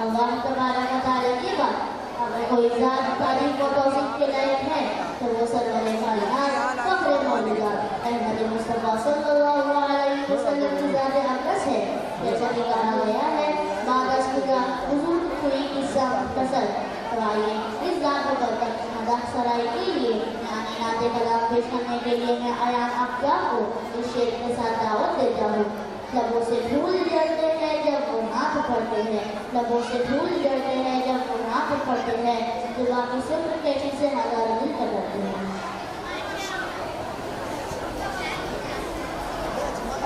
अल्लाह तबारक व तआला की बात अगर कोई ज़ात तारीफ व तौसीफ के लायक है तो वो सरवरे कायनात फख्रे मौजूदात अहमद मुस्तफ़ा सल्लल्लाहु अलैहि वसल्लम की ज़ात अक़दस है। जैसा कि कहा गया है बादश का हुजूर कोई किस्सा मुख्तसर तो आइए इस ज़ात बरकत मदह सराय के लिए यानी नाते कलाम पेश करने के लिए मैं आयान अफ़गाह को इस शेर के साथ दावत देता हूँ। लबों से फूल जलते हैं जब वो नात पढ़ते हैं, लबों से फूल जलते हैं जब वो नात पढ़ते हैं, जुबान की सिर्फ कैसी से हजार दिल करते हैं।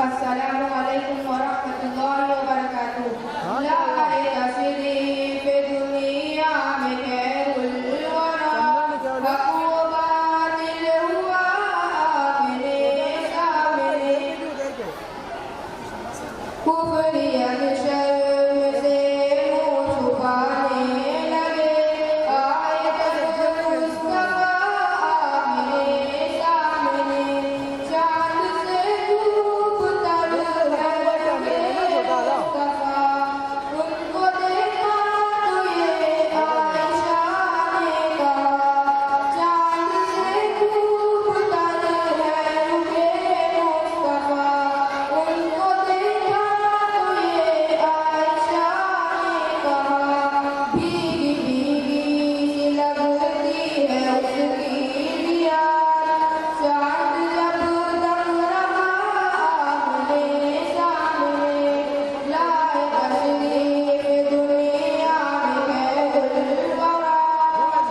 अस्सलामु अलैकुम व रहमतुल्लाहि व बरकातुहू। ला तशरी फी दुनिया में खैरुल वरा बातिल हुआ मेरे सामने कुफरियत शर्म से मुँह छुपाने लगे आए जब मुस्तफ़ा मेरे सामने चाँद से धूप तर है मुस्तफ़ा उनको देखा तो ये आयशा ने कहा चाँद से धूप तर है मुस्तफ़ा उनको देखा तो ये आयशा ने कहा भीगी भीगी सी लगती है उसकी यार चाँद जब दम रहा आमने सामने लाए तशरीफ दुनिया में खैरुल वरा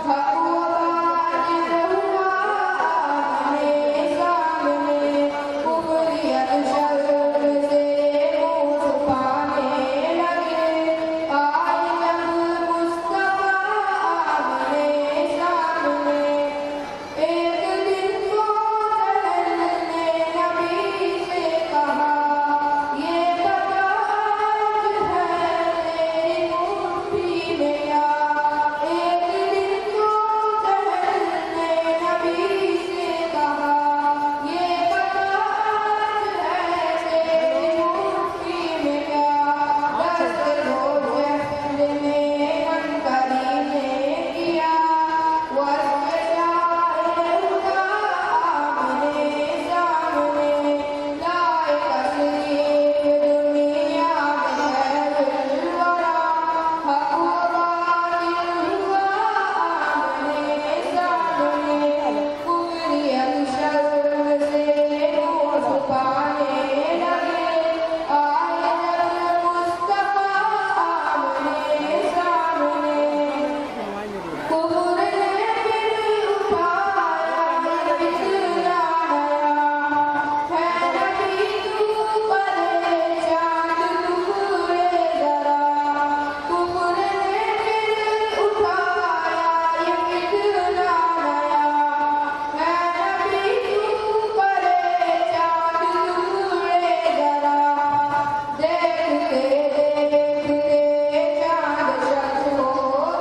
हक़ व बातिल हुआ आमने सामने कुफरियत शर्म से मुँह छुपाने लगे आए जब मुस्तफ़ा आमने सामने एक दिन को जहल ने नबी से कहा ये बता आज है तेरी मुट्ठी में क्या एक दिन को जहल ने नबी से कहा ये बता आज है तेरी मुट्ठी में क्या दस्त हो जहल ने मनकरी ने किया वस्फ़ शायर हुआ आमने सामने लाए तशरीफ दुनिया में खैरुल वरा हक़ व बातिल हुआ आमने सामने कुफरियत शर्म से मुँह छुपाने लगे आए जब मुस्तफ़ा आमने सामने कुफर ने फिर उठाया ये बिखरा नया है नबी तू परेशान टुकड़े जरा कुफर ने फिर उठाया ये बिखरा नया है नबी तू परेशान टुकड़े जरा देखते देखते चाँद शख्स हो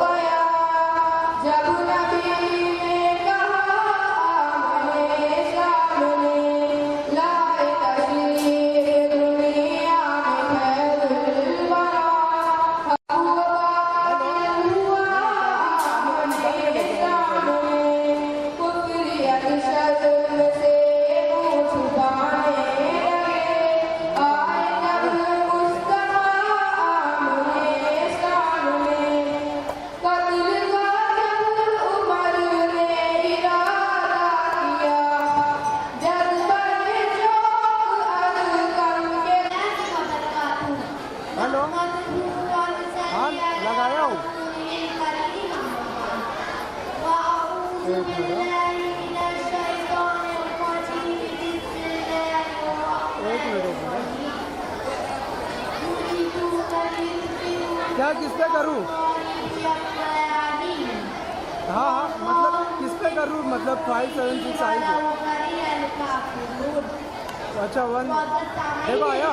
गया जब नबी ने कहा आमने सामने लाए तशरीफ दुनिया में खैरुल वरा हक़ व बातिल हुआ आमने सामने कुफरियत शर्म से मुँह छुपाने लगे आए जब मुस्तफ़ा आमने सामने कत्ल का जब उमर ने इरादा किया जज्बे शौक़ अज़कम के हेलो हाँ लगाया हूँ एक मिनट क्या किस पे करूँ हाँ हाँ मतलब किस पे पे करूँ मतलब 576 साइज है। अच्छा 1 देखो आया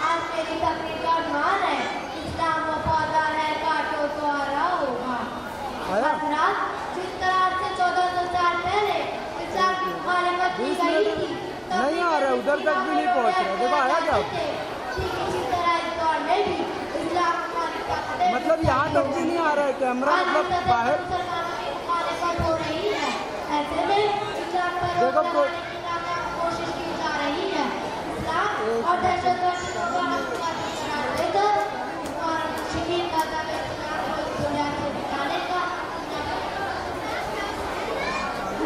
आज मेरी तकरीर का मान है, इस्लाम वो पौधा है, काटो तो हरा होगा। आया जिस तरह से 1400 साल पहले इस्लाम की मालिकत की गई थी, नहीं आ रहा, उधर तक भी नहीं पहुंच रहा। देखो आया क्या ठीक इसी तरह इस दौर में भी इस्लाम की मालिकत मतलब यहाँ तक भी नहीं आ रहा है कैमरा, मतलब बाहर हो रही है। ऐसे में इस्लाम पर रोक देखो लगाने की नाकाम कोशिश की जा रही है। इस्लाम और दहशतगर्दी को करार देकर और मुश्किल गाजा में इस्लाम को इस दुनिया से मिटाने का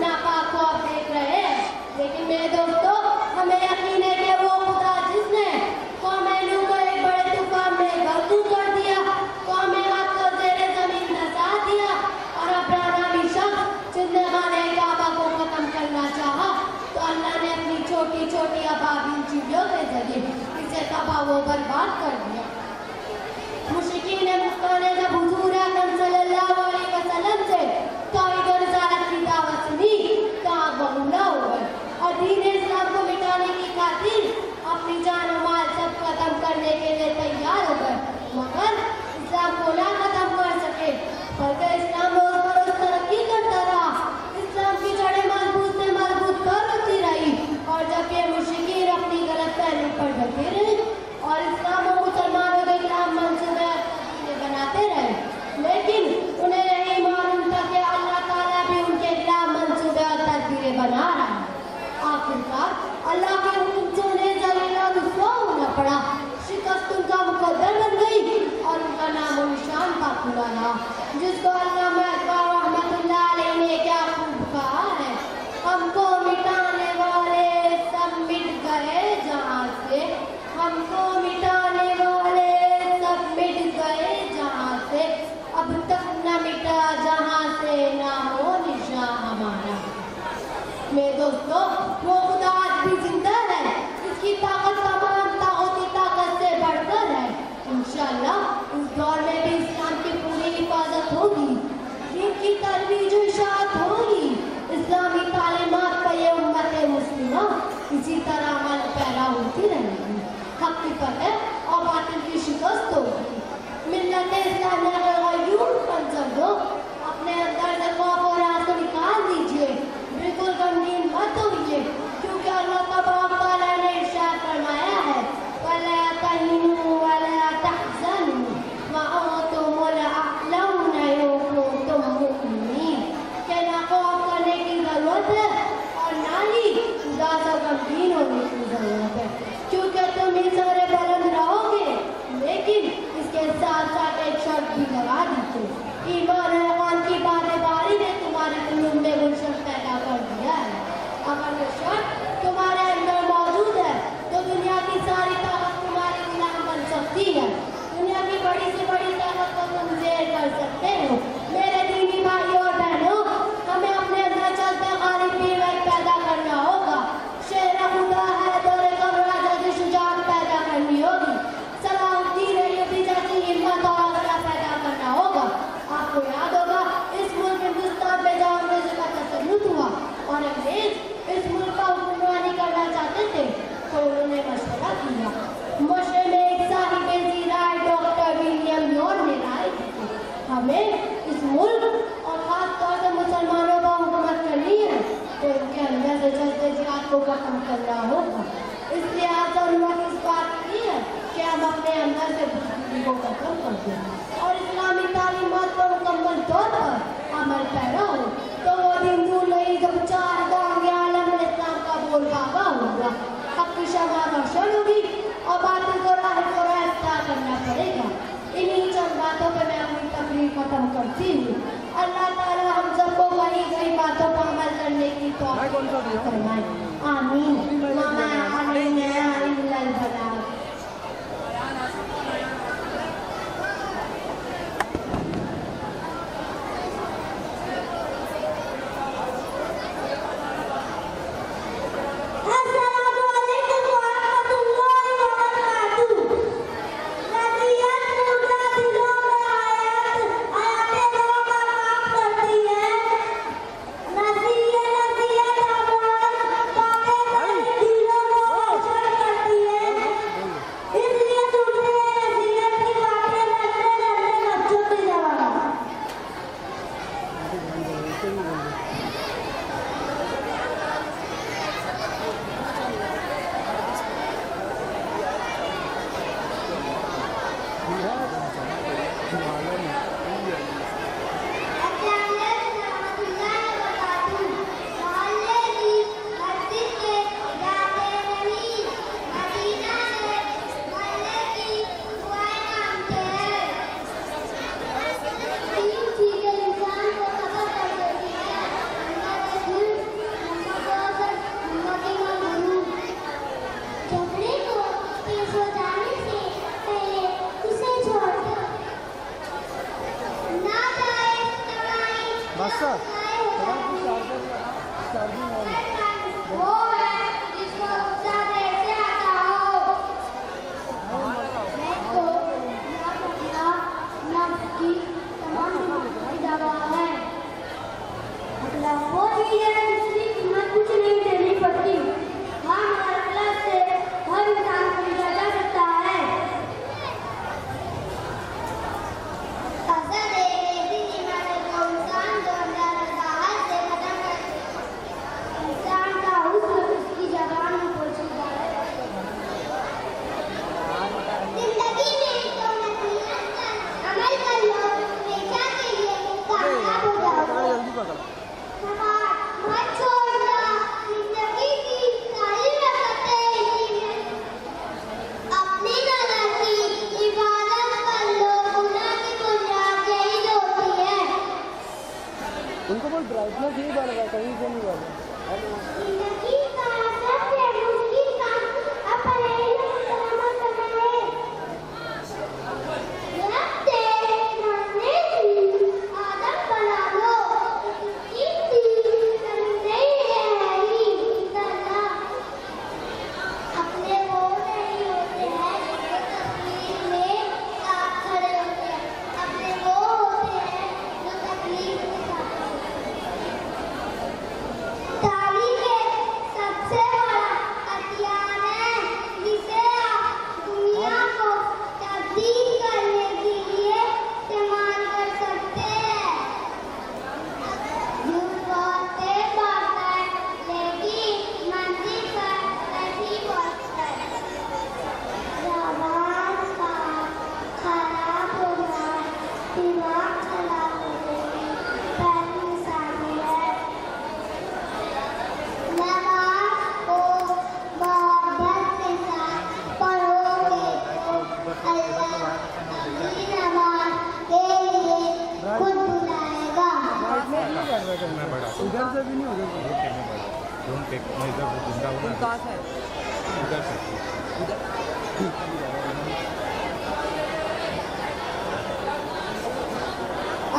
नापाक को आप देख रहे हैं। लेकिन मेरे दोस्तों, हमें यकीन है कि वो खुदा जिसने कौम नूह को एक बड़े तूफान में गर्क कर दिया, कौम आद को ज़ेरे ज़मीन धंसा दिया और अपना नामी शख्स जिसने खाने काबा को खत्म करना चाहा, तो अल्लाह ने अपनी छोटी छोटी अबाबिल चिड़ियों के जरिए इसे तबाह व बर्बाद कर दिया। मुश्रिकीन मक्का ने जब हुजूर अकरम सल्लल्लाहु अलैहि वसल्लम से तौहीद और रिसालत की दावत सुनी तो आग बबूला हो गए और दीन इस्लाम को मिटाने की खातिर अपनी जान और माल सब खत्म करने के लिए तैयार हो गए, मगर इस्लाम को ना खत्म कर सके। बल्कि इस्लाम रोज बरोज तरक्की करता रहा, इस्लाम की जड़ें मजबूत से मजबूत कर होती रही। और जब ये मुश्रिकीन अपनी गलत फहमी पर डटे रहे और इस्लाम और मुसलमानों के खिलाफ मंसूबे बनाते रहे, लेकिन उन्हें यही मालूम था कि अल्लाह ताला भी उनके खिलाफ मंसूबे और तदबीरें बना रहा है। आखिरकार अल्लाह के हुक्म से उन्हें जलील और रुसवा होना पड़ा, शिकस्त उनका मुकद्दर बन गई और उनका नाम और निशान बाकुला रहा, जिसको अल्लामा इकबाल रहमतुल्लाह अलैह ने क्या खूब कहा है, हमको मिटाने वाले सब मिट गए जहाँ से, हमको मिटाने वाले सब मिट गए जहाँ से, अब तक न मिटा जहाँ से ना हो निशान हमारा। मेरे दोस्तों, वो खुदा आज भी जिंदा है, इसकी ताकत तमाम ताकती ताकत से बढ़कर है। इंशाअल्लाह इस दौर में भी इस्लाम की पूरी हिफाजत होगी, दीन की तरवीज और इशाअत होगी, इस्लामी तालीमात पर ये उम्मत मुस्लिमा इसी तरह अमल पैरा होती रहेगी, हक की फतह और बातिल की शिकस्त होगी। मिल्लत इस्लामिया का गयूर मंजर दो, अपने अंदर से खौफ और आस को निकाल दीजिए, बिल्कुल गमगीन मत होइए, क्योंकि अल्लाह तबारक तआला ने इरशाद फरमाया है, वला तहिनु वला तहज़नु व अंतुमुल अअलौना इन कुंतुम मुमिनीन, कि ना खौफ करने की जरूरत है और ना ही खुदा से गमगीन होने की जरूरत है, क्योंकि तुम ही सारे बुलंद रहोगे। लेकिन इसके साथ साथ एक शर्त भी लगा दीजिए, ईमान और ईमान की बारी ने तुम्हारे दिल में गुलशन पैदा कर दिया है। अगर वो शर्त तुम्हारे अंदर मौजूद है तो दुनिया की सारी ताकत तुम्हारी गुलाम बन सकती है, दुनिया की बड़ी से बड़ी ताकत को तुम ज़ेर कर सकते हो। मेरे दीनी भाई और बहनों, हमें अपने अंदर चलते गालिब पीर पैदा करना होगा, शेर खुदा है दौरे कब्र राजा की शुजाअत पैदा करनी होगी, सलाहुद्दीन अय्यूबी जैसी हिम्मत और हौसला पैदा करना होगा। आपको याद होगा इस मुल्क हिंदुस्तान में जब अंग्रेजों का तसल्लुत हुआ और अंग्रेज इस मुल्क का हुक्मरानी करना चाहते थे, तो उन्होंने मशवरा किया। मशवरे में एक साहिबे ज़ीराए डॉक्टर विलियम लॉर्ड ने राय दी, हमें इस मुल्क और खास तौर से मुसलमानों पर हुकूमत करनी है तो इनके अंदर से चलते जिहाद को खत्म करना होगा। इसलिए आज जरूरत इस बात की है कि हम अपने अंदर से बुज़दिली को खत्म कर दें और इस्लामी तालीमात पर मुकम्मल तौर पर अमल पैरा हो, तो वो दिन दूर नहीं जब चार गांव आलम में इस्लाम का बोलबाला होगा, हक की शमा रोशन होगी और बातिल को रास्ता करना पड़ेगा। इन्हीं चंद बातों पर मैं अपनी तकरीर खत्म करती हूँ। अल्लाह ताला हम सबको कही गई बातों पर अमल करने की तौफीक फरमाए। आमीन। वमा अलैना इल्लल बलाग। भी है इसकी कीमत कुछ नहीं देनी पड़ती। हाँ, हमारे क्लब से हर इंसान खरीदा जा सकता है। अक्सर एक ऐसी कीमत है जो इंसान जो अंदर वसाहत से खत्म कर दे। इंसान का हुस्न उसकी जबान में पोशीदा है। जिंदगी में तो नसीहत कर अमल कर लो, हमेशा के लिए कामयाब हो जाओ। जल्दी पकड़। नमाज मत छोड़ना, जिंदगी की सारी रकतें इसी में। अपनी नज़र की इबादत कर लो, गुनाह की बुनियाद यही होती है। उनको बोल ब्राइटनेस ही बढ़ रहा, कहीं से नहीं बढ़ रहा। जिंदगी का सबसे मुश्किल काम अपने इल्म पर अमल करना है। रखते मरने की आदत बना लो, कीमती कभी नहीं रहेगी इंशाअल्लाह। अपने वो नहीं होते हैं जो तकलीफ में साथ खड़े होते हैं, अपने वो होते हैं जो तकलीफ में साथ खड़े होते हैं। तारीख सबसे बड़ा हथियार है जिसे आप दुनिया को तब्दील करने के लिए इस्तेमाल कर सकते हैं। झूठ बहुत तेज भागता है लेकिन मंजिल पर नहीं पहुंचता है। जबान का खराब होना दिमाग खराब होने की पहली निशानी है। नमाज को मोहब्बत के साथ पढ़ोगे तो अल्लाह अपनी नमाज के लिए खुद बुलाएगा। इधर से भी नहीं होगा। डोंट टेक मैं इधर जिंदा हूँ कहाँ से? इधर से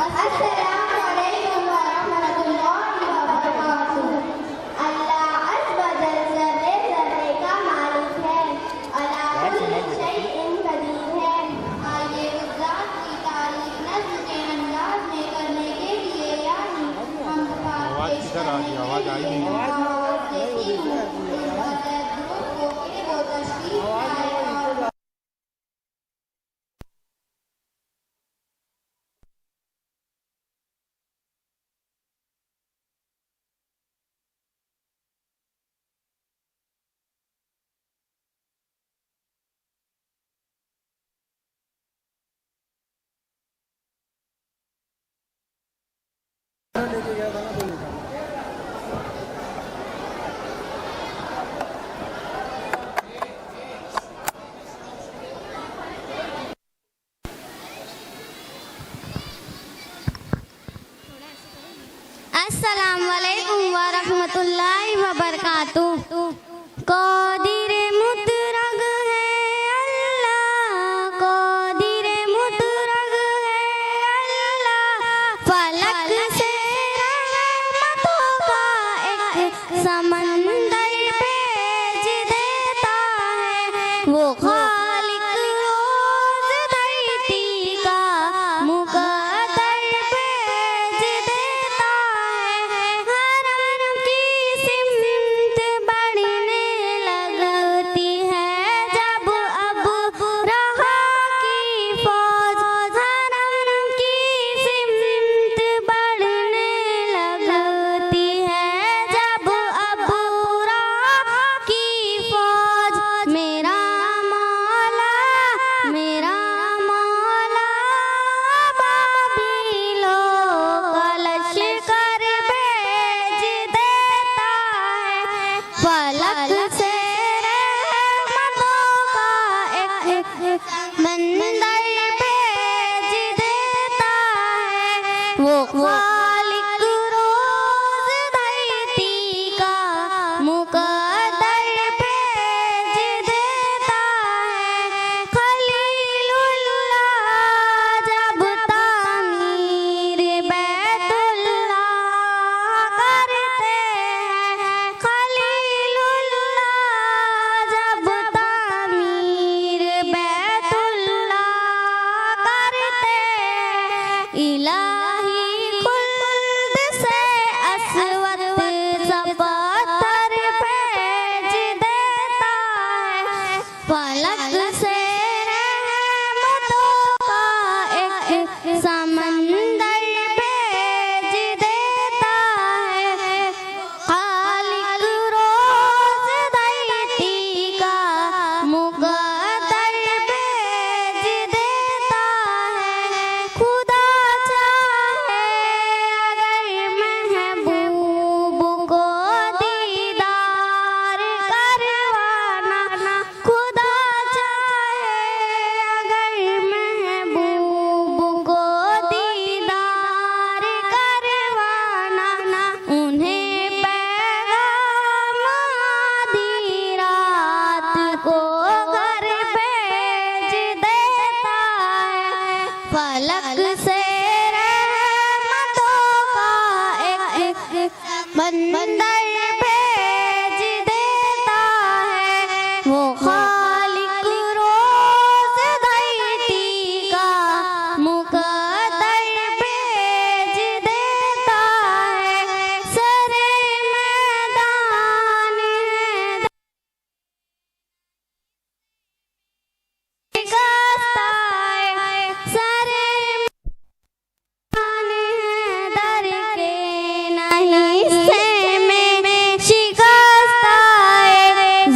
अस्सलामु अलैकुम व रहमतुल्लाहि व बरकातुहू। अल्लाह अज़्ज़ व जल ज़र्रे ज़र्रे का मालिक है, अला कुल्लि शैइन क़दीर है। आइए उस ज़ात की तारीफ़ नज़्म के अंदाज़ में करने के लिए यानी हम आवाज़ किधर आ रही है? आवाज़ आई नहीं। देती हूँ इस बदर ग्रुप को कि वो तशरीफ़ लाए और लेके गया था ना तो लिखा। अस्सलामु अलैकुम व रहमतुल्लाहि व बरकातुहू। क़ादिर मुतरग है अल्लाह, क़ादिर मुतरग है अल्लाह। फलक से रहमतों का एक समंदर भेज देता है। वो खालिक रोज़ धरती का मुक़द्दर भेज देता है। हरम की सिमत बढ़ने लगती है जब अब रहा की फौज। हरम की सिमत बढ़ने लगती है जब अब बंदर भेज देता है वो खालिक रोज धरती का मुकद्दर भेज देता है सरे मैदान है शिकस्ता है सरे दर के नहीं से में शिकस्ता है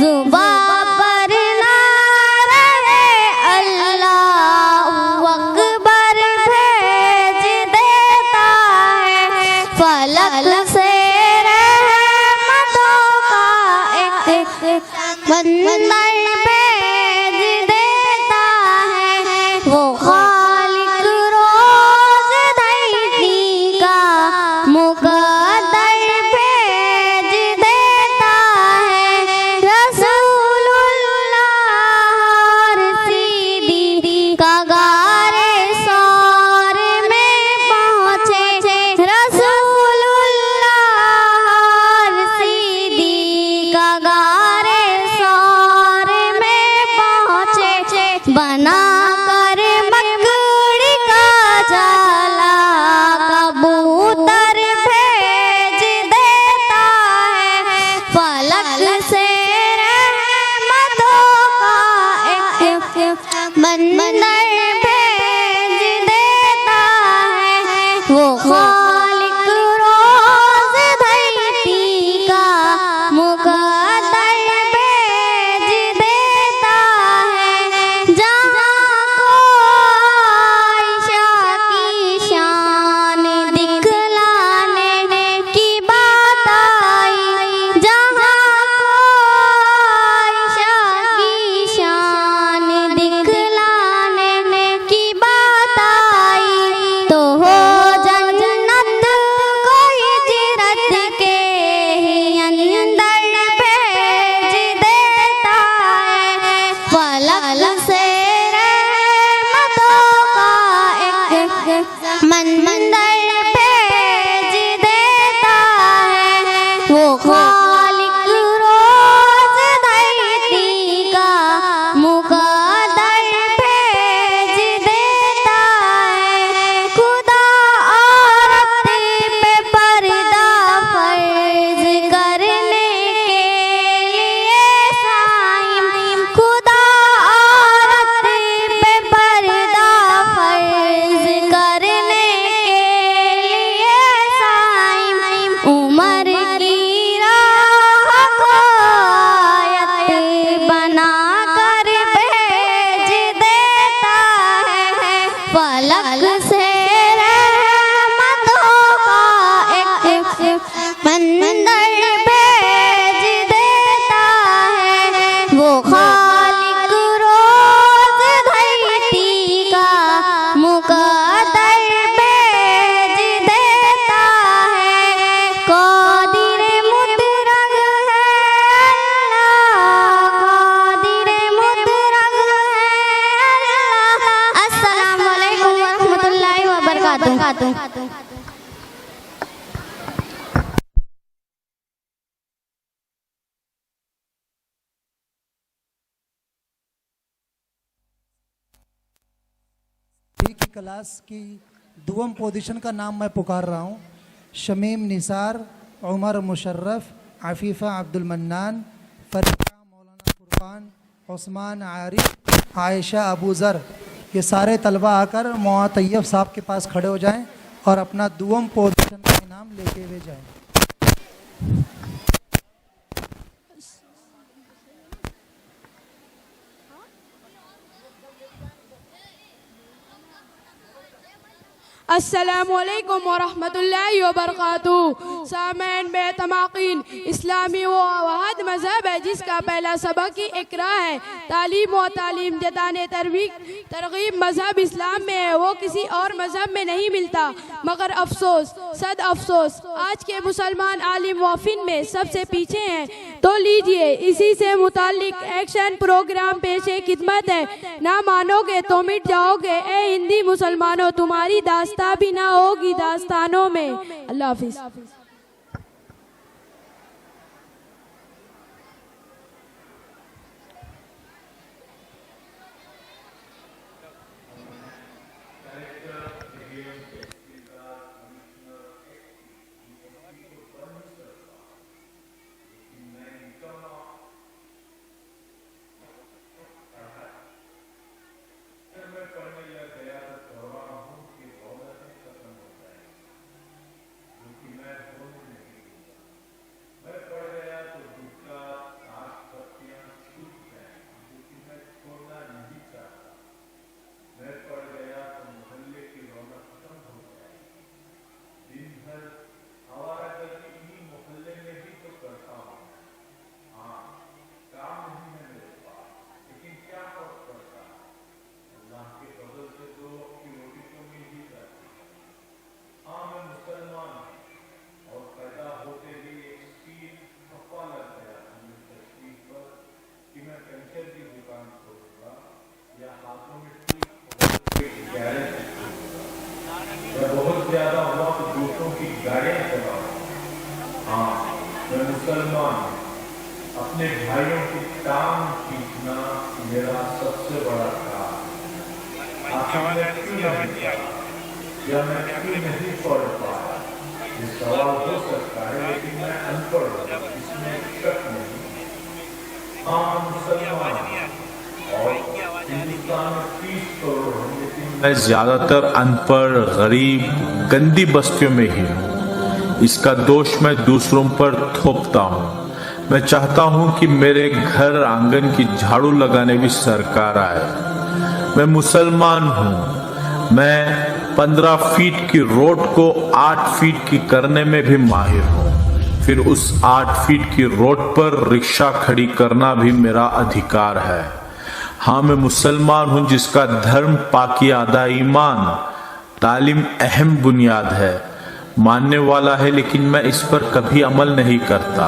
जुबां पर ना रहे अल्लाह अकबर भेज देता है फलक से रहमतों का एक बंदर भेज देता है वो खालिक रोज धरती का मुकद्दर भेज देता है रसूलुल्लाह सीधी का गारे सौर में पहुँचे रसूलुल्लाह सीधी का गारे सौर में पहुँचे बना कर मकड़ी का जाला कबूतर भेज देता है फलक से रहमतों का एक बंदर भेज देता है वो खालिक रोज धरती का मुकद्दर भेज देता है जहाँ को आयशा की शान दिखलाने की बात आई जहाँ को आयशा की शान दिखलाने की बात आई तो हो जन्नत कोई हिजरत के ही अंदर भेज देता है फलक से रहमतों का एक मंदर भेज देता है वो खालिक रोज धरती का मुकद्दर भेज देता है खुदा औरत पे पर्दा फर्ज करने के लिए साईं खुदा औरत पे पर्दा फर्ज करने के लिए साईं उमर की राह को आयत बना कर भेज देता है फलक से रहमतों का एक बंदर भेज देता है वो खालिक रोज धरती का मुकद्दर भेज देता है कादिर मुतरग है अल्लाह कादिर मुतरग है अल्लाह अस्सलामु अलैकुम व रहमतुल्लाहि व बरकातुहू की क्लास की दुआम पोजीशन का नाम मैं पुकार रहा हूँ शमीम निसार उमर मुशर्रफ आफीफ़ा अब्दुल मन्नान फरीदा मौलाना फुरकान उस्मान आरिफ आयशा अबू ज़र ये सारे तलबा आकर मौआ तैयब साहब के पास खड़े हो जाएं और अपना दुआम पोजीशन का इनाम लेके हुए जाएं। अस्सलामुअलैकुम वरहमतुल्लाहि वबरकातुहू। सामईन बेतमाकीन इस्लामी वो वहद मज़हब है जिसका पहला सबक ही इकरा है। तालीम व तालीम जताने तरगीब मज़हब इस्लाम में है, वो किसी और मज़हब में नहीं मिलता। मगर अफसोस सद अफसोस आज के मुसलमान आलिम वाफिन में सबसे पीछे हैं। तो लीजिए इसी से मुताल्लिक एक्शन प्रोग्राम पेशे खिदमत है। ना मानोगे तो मिट जाओगे ए हिंदी मुसलमानों, तुम्हारी दास्तां भी ना होगी दास्तानों में। अल्लाह हाफिज़। मैं मुसलमान, अपने भाइयों की टांग खींचना मेरा सबसे बड़ा काम। आखिर मैं क्यों नहीं पढ़ा या मैं क्यों नहीं पढ़ पाया, ये सवाल हो सकता है, लेकिन मैं अनपढ़ हूँ, इसमें शक नहीं। हाँ, मुसलमान और हिंदुस्तान में 30 करोड़ हैं, लेकिन मैं ज्यादातर अनपढ़, गरीब, गंदी बस्तियों में ही हूँ। इसका दोष मैं दूसरों पर थोपता हूँ। मैं चाहता हूँ कि मेरे घर आंगन की झाड़ू लगाने भी सरकार आए। मैं मुसलमान हूँ। मैं 15 फीट की रोड को 8 फीट की करने में भी माहिर हूँ। फिर उस 8 फीट की रोड पर रिक्शा खड़ी करना भी मेरा अधिकार है। हाँ, मैं मुसलमान हूँ जिसका धर्म पाकीज़ा ईमान, तालीम अहम बुनियाद है, मानने वाला है, लेकिन मैं इस पर कभी अमल नहीं करता।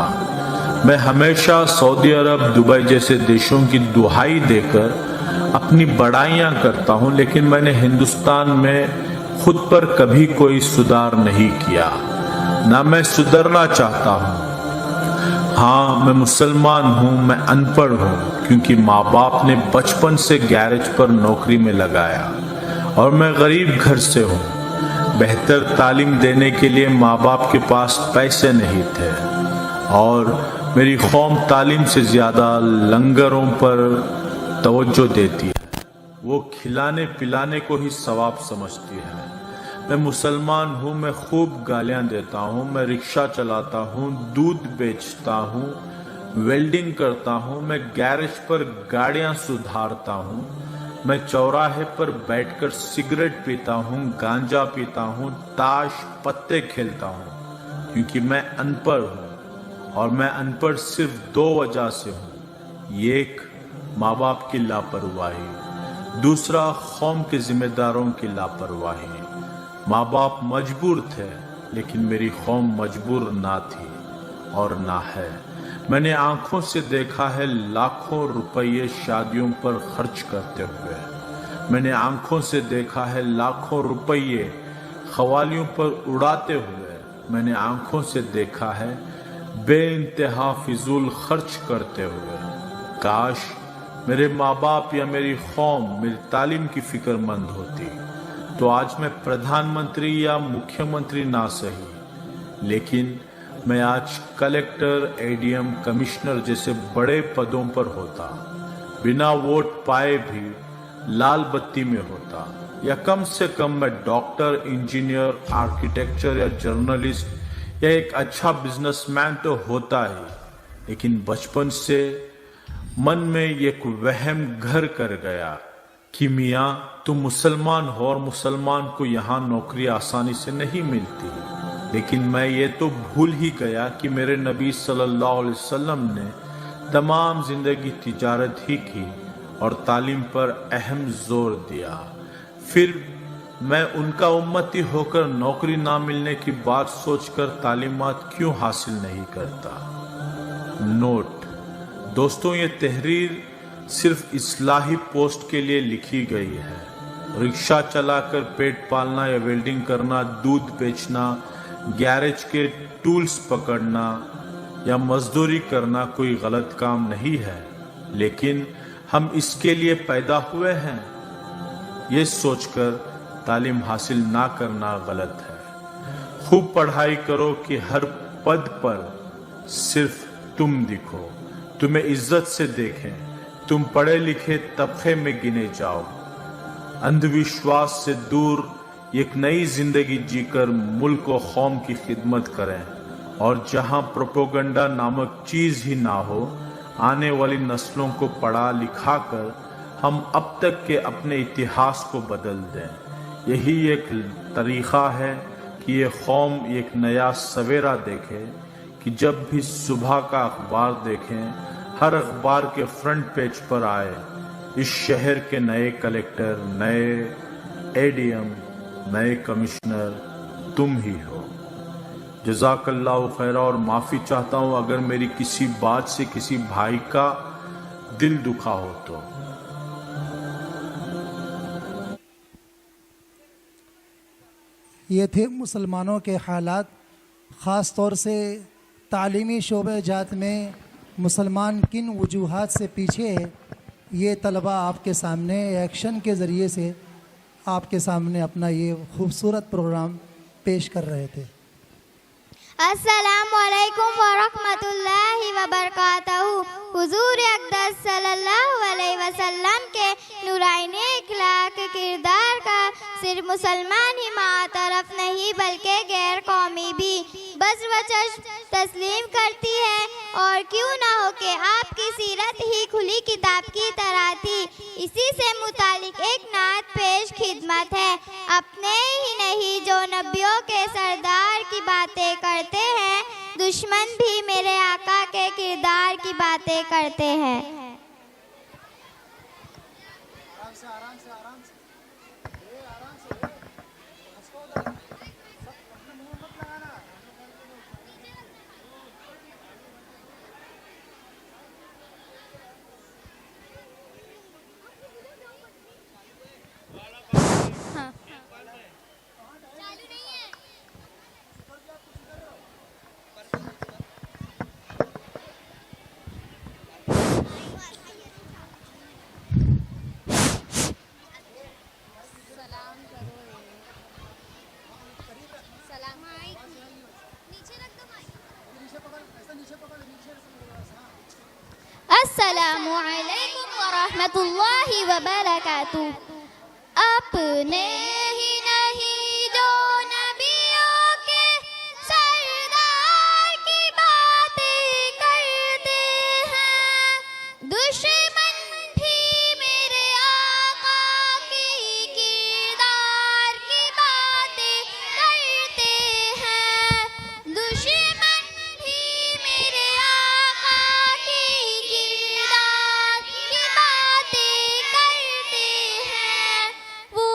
मैं हमेशा सऊदी अरब, दुबई जैसे देशों की दुहाई देकर अपनी बड़ाइयाँ करता हूँ, लेकिन मैंने हिंदुस्तान में खुद पर कभी कोई सुधार नहीं किया, ना मैं सुधरना चाहता हूँ। हाँ, मैं मुसलमान हूँ, मैं अनपढ़ हूँ, क्योंकि माँ बाप ने बचपन से गैरेज पर नौकरी में लगाया, और मैं गरीब घर से हूँ। बेहतर तालीम देने के लिए माँ बाप के पास पैसे नहीं थे, और मेरी कौम तालीम से ज़्यादा लंगरों पर तवज्जो देती है। वो खिलाने पिलाने को ही सवाब समझती है। मैं मुसलमान हूँ, मैं खूब गालियाँ देता हूँ, मैं रिक्शा चलाता हूँ, दूध बेचता हूँ, वेल्डिंग करता हूँ, मैं गैरेज पर गाड़ियाँ सुधारता हूँ, मैं चौराहे पर बैठकर सिगरेट पीता हूँ, गांजा पीता हूँ, ताश पत्ते खेलता हूँ, क्योंकि मैं अनपढ़ हूँ। और मैं अनपढ़ सिर्फ 2 वजह से हूँ। एक, माँ बाप की लापरवाही, दूसरा कौम के जिम्मेदारों की लापरवाही। माँ बाप मजबूर थे, लेकिन मेरी कौम मजबूर ना थी और ना है। मैंने आंखों से देखा है लाखों रुपये शादियों पर खर्च करते हुए। मैंने आंखों से देखा है लाखों रुपये खवालियों पर उड़ाते हुए। मैंने आंखों से देखा है बेइंतहा फिजूल खर्च करते हुए। काश मेरे माँ बाप या मेरी कौम मेरी तालीम की फिक्रमंद होती, तो आज मैं प्रधानमंत्री या मुख्यमंत्री ना सही, लेकिन मैं आज कलेक्टर, एडीएम, कमिश्नर जैसे बड़े पदों पर होता। बिना वोट पाए भी लाल बत्ती में होता, या कम से कम मैं डॉक्टर, इंजीनियर, आर्किटेक्चर या जर्नलिस्ट या एक अच्छा बिजनेसमैन तो होता ही। लेकिन बचपन से मन में एक वहम घर कर गया कि मियाँ तुम मुसलमान हो और मुसलमान को यहाँ नौकरी आसानी से नहीं मिलती। लेकिन मैं ये तो भूल ही गया कि मेरे नबी सल्लल्लाहु अलैहि वसल्लम ने तमाम जिंदगी तिजारत ही की और तालीम पर अहम जोर दिया। फिर मैं उनका उम्मती होकर नौकरी ना मिलने की बात सोचकर तालीमात क्यों हासिल नहीं करता। नोट दोस्तों, ये तहरीर सिर्फ इस्लाही पोस्ट के लिए लिखी गई है। रिक्शा चलाकर पेट पालना या वेल्डिंग करना, दूध बेचना, गैरेज के टूल्स पकड़ना या मजदूरी करना कोई गलत काम नहीं है, लेकिन हम इसके लिए पैदा हुए हैं, ये सोचकर तालीम हासिल ना करना गलत है। खूब पढ़ाई करो कि हर पद पर सिर्फ तुम दिखो, तुम्हें इज्जत से देखें, तुम पढ़े लिखे तबके में गिने जाओ। अंधविश्वास से दूर एक नई जिंदगी जीकर मुल्क और कौम की खिदमत करें, और जहां प्रोपेगेंडा नामक चीज ही ना हो, आने वाली नस्लों को पढ़ा लिखा कर हम अब तक के अपने इतिहास को बदल दें। यही एक तरीक़ा है कि ये कौम एक नया सवेरा देखे, कि जब भी सुबह का अखबार देखें, हर अखबार के फ्रंट पेज पर आए इस शहर के नए कलेक्टर, नए एडीएम, नए कमिश्नर तुम ही हो। जज़ाकल्लाहु खैरा। और माफ़ी चाहता हूँ अगर मेरी किसी बात से किसी भाई का दिल दुखा हो तो। ये थे मुसलमानों के हालात, ख़ास तौर से तालीमी शोबे जात में मुसलमान किन वजूहात से पीछे है, ये तलबा आपके सामने एक्शन के ज़रिए से आपके सामने अपना ये खूबसूरत प्रोग्राम पेश कर रहे थे। अस्सलामु अलैकुम व रहमतुल्लाहि व बरकातहू। हुजूर अक़दस सल्लल्लाहु अलैहि वसल्लम के नूरानी इखलाक किरदार का सिर्फ मुसलमान ही मातरफ नहीं बल्कि गैर कौमी भी बस वचश तस्लीम करती है। और क्यों ना हो कि आपकी सीरत ही खुली किताब की तरह थी। इसी से मुतालिक एक नात पेश खिदमत है। अपने ही नहीं जो नबियों के सरदार की बातें करते हैं, दुश्मन भी मेरे आका के किरदार की बातें करते हैं। अस्सलामु अलैकुम व रहमतुल्लाहि व बरकातुहू। अपने ही नहीं जो नबियों के सरदार की बातें करते हैं, दुश्मन भी मेरे आका की किरदार की बातें करते हैं। दुश्मन भी मेरे आका की किरदार की बातें करते हैं। वो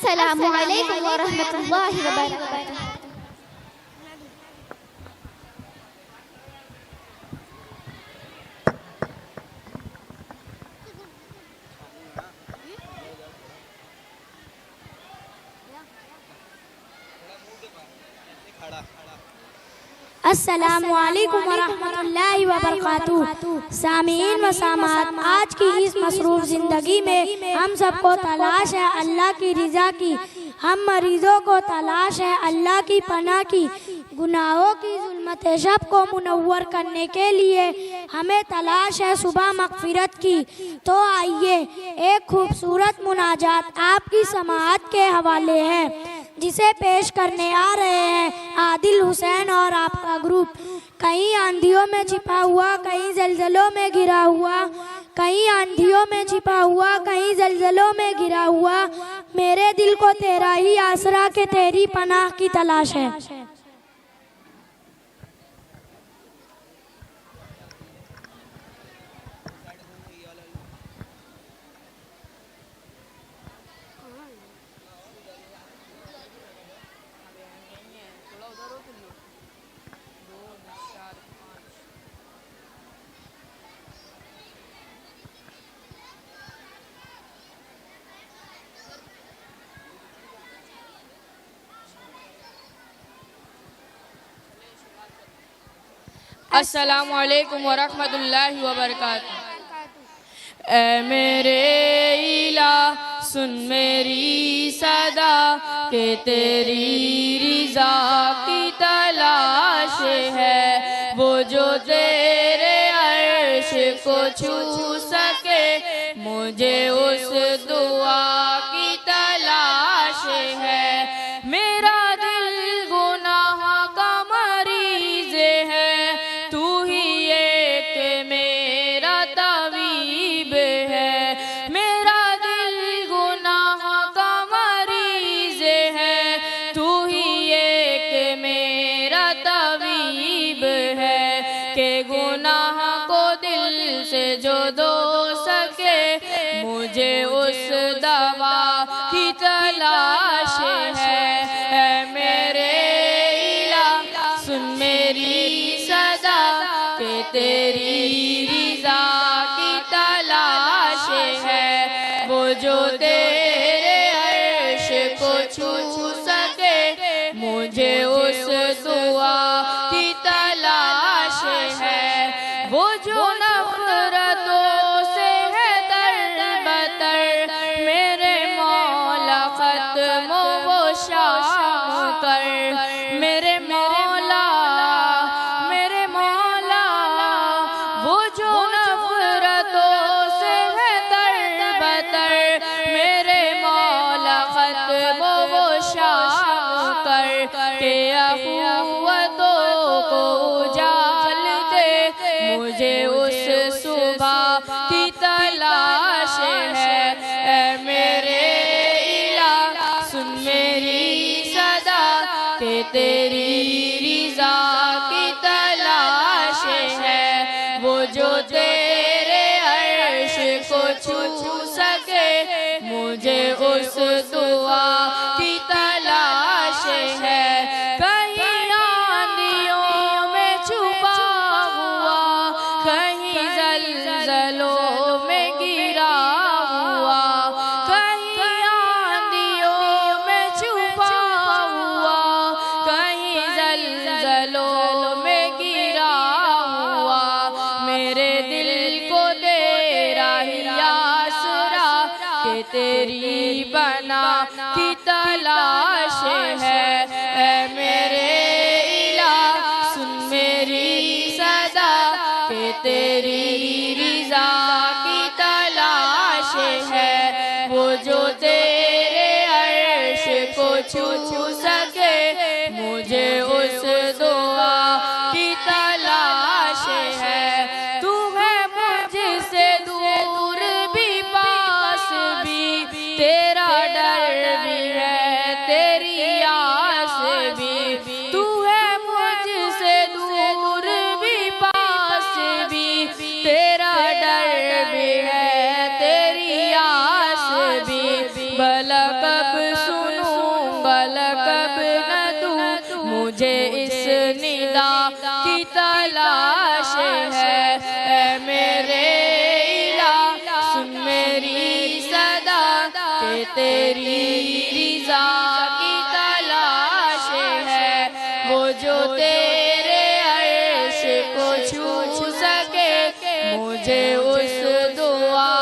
अस्सलामु अलैकुम व रहमतुल्लाहि व बरकातुहू। अस्सलामु अलैकुम वरहमतुल्लाहि वबरकातुहू। सामीन व सामात, आज की इस मसरूफ़ ज़िंदगी में हम सबको तलाश है अल्लाह की रज़ा की। हम मरीज़ों को तलाश है अल्लाह की पनाह की। गुनाहों की ज़ुल्मत शब को मुनव्वर करने के लिए हमें तलाश है सुबह मग़फ़िरत की। तो आइए एक खूबसूरत मुनाजात आपकी समाअत के हवाले है, जिसे पेश करने आ रहे हैं आदिल हुसैन और आपका ग्रुप। कहीं आंधियों में छिपा हुआ, कहीं ज़लज़लों में गिरा हुआ, कहीं आंधियों में छिपा हुआ, कहीं ज़लज़लों में गिरा हुआ, मेरे दिल को तेरा ही आसरा के तेरी पनाह की तलाश है। अस्सलामु अलैकुम वरहमतुल्लाहि वबरकातुहू। ऐ मेरे इला सुन मेरी सदा के तेरी रिज़ा की तलाश है। वो जो तेरे अर्श को छू सके, मुझे उस दुआ की तलाश है। मेरा दिल गुनाह का मरीज़ है, तू ही एक मेरा तबीब है। मेरा दिल गुनाह का मरीज़ है, तू ही एक मेरा तबीब है। के गुनाह को दिल से जो धो सके, मुझे उस दवा की तलाश है। ऐ मेरे इला सुन मेरी सदा के तेरी रिज़ा की तलाश है। वो जो तेरे अर्श को छू सके, मुझे उस दुआ की तलाश है। वो जो नफ़रतों से है दरबदर, मेरे मौला ख़त्म वो शाम कर। मेरे मौला, मेरे मौला, वो जो नफ़रतों से है दरबदर, मेरे मौला ख़त्म वो शाम कर। के अख़ुवतों को उजाल दे, मुझे उस सुबह की तलाश है। ऐ मेरे इला सुन मेरी सदा के तेरी रिज़ा की तलाश है। वो जो तेरे अर्श को छू सके, मुझे उस दुआ की तलाश है। कहीं आंधियों में छुपा हुआ, कहीं ज़लज़लों में गिरा हुआ, कहीं आंधियों में छुपा हुआ, कहीं ज़लज़लों में गिरा हुआ, मेरे दिल को तेरा ही आसरा के तेरी बना की तलाश है। ऐ मेरे इला सुन मेरी सदा के तेरी रिज़ा की तलाश है। वो जो तेरे अर्श को छू सके, मुझे उस दुआ की तलाश है। तू है मुझसे दूर भी पास भी, तेरा डर तेरी रिजा की तलाश है, वो जो तेरे अर्श को छू सके, मुझे उस दुआ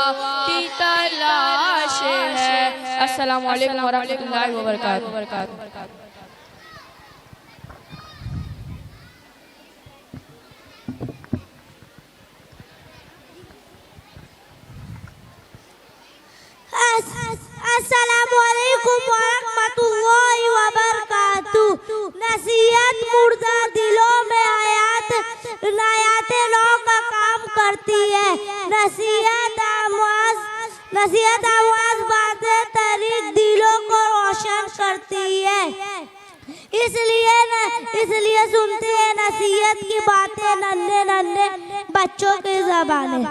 की तलाश है। अस्सलामु अलैकुम वरहमतुल्लाहि वबरकातुहू। अस्सलामुअलैकुम वरहमतुल्लाहि वबरकातुहू। नसीहत मुर्दा दिलों में आयात नौ का काम करती है। नसीहत आवाज बातें तरीक दिलों को रोशन करती है। इसलिए सुनते हैं नसीहत की बातें नन्हे नन्हे बच्चों की ज़बान में।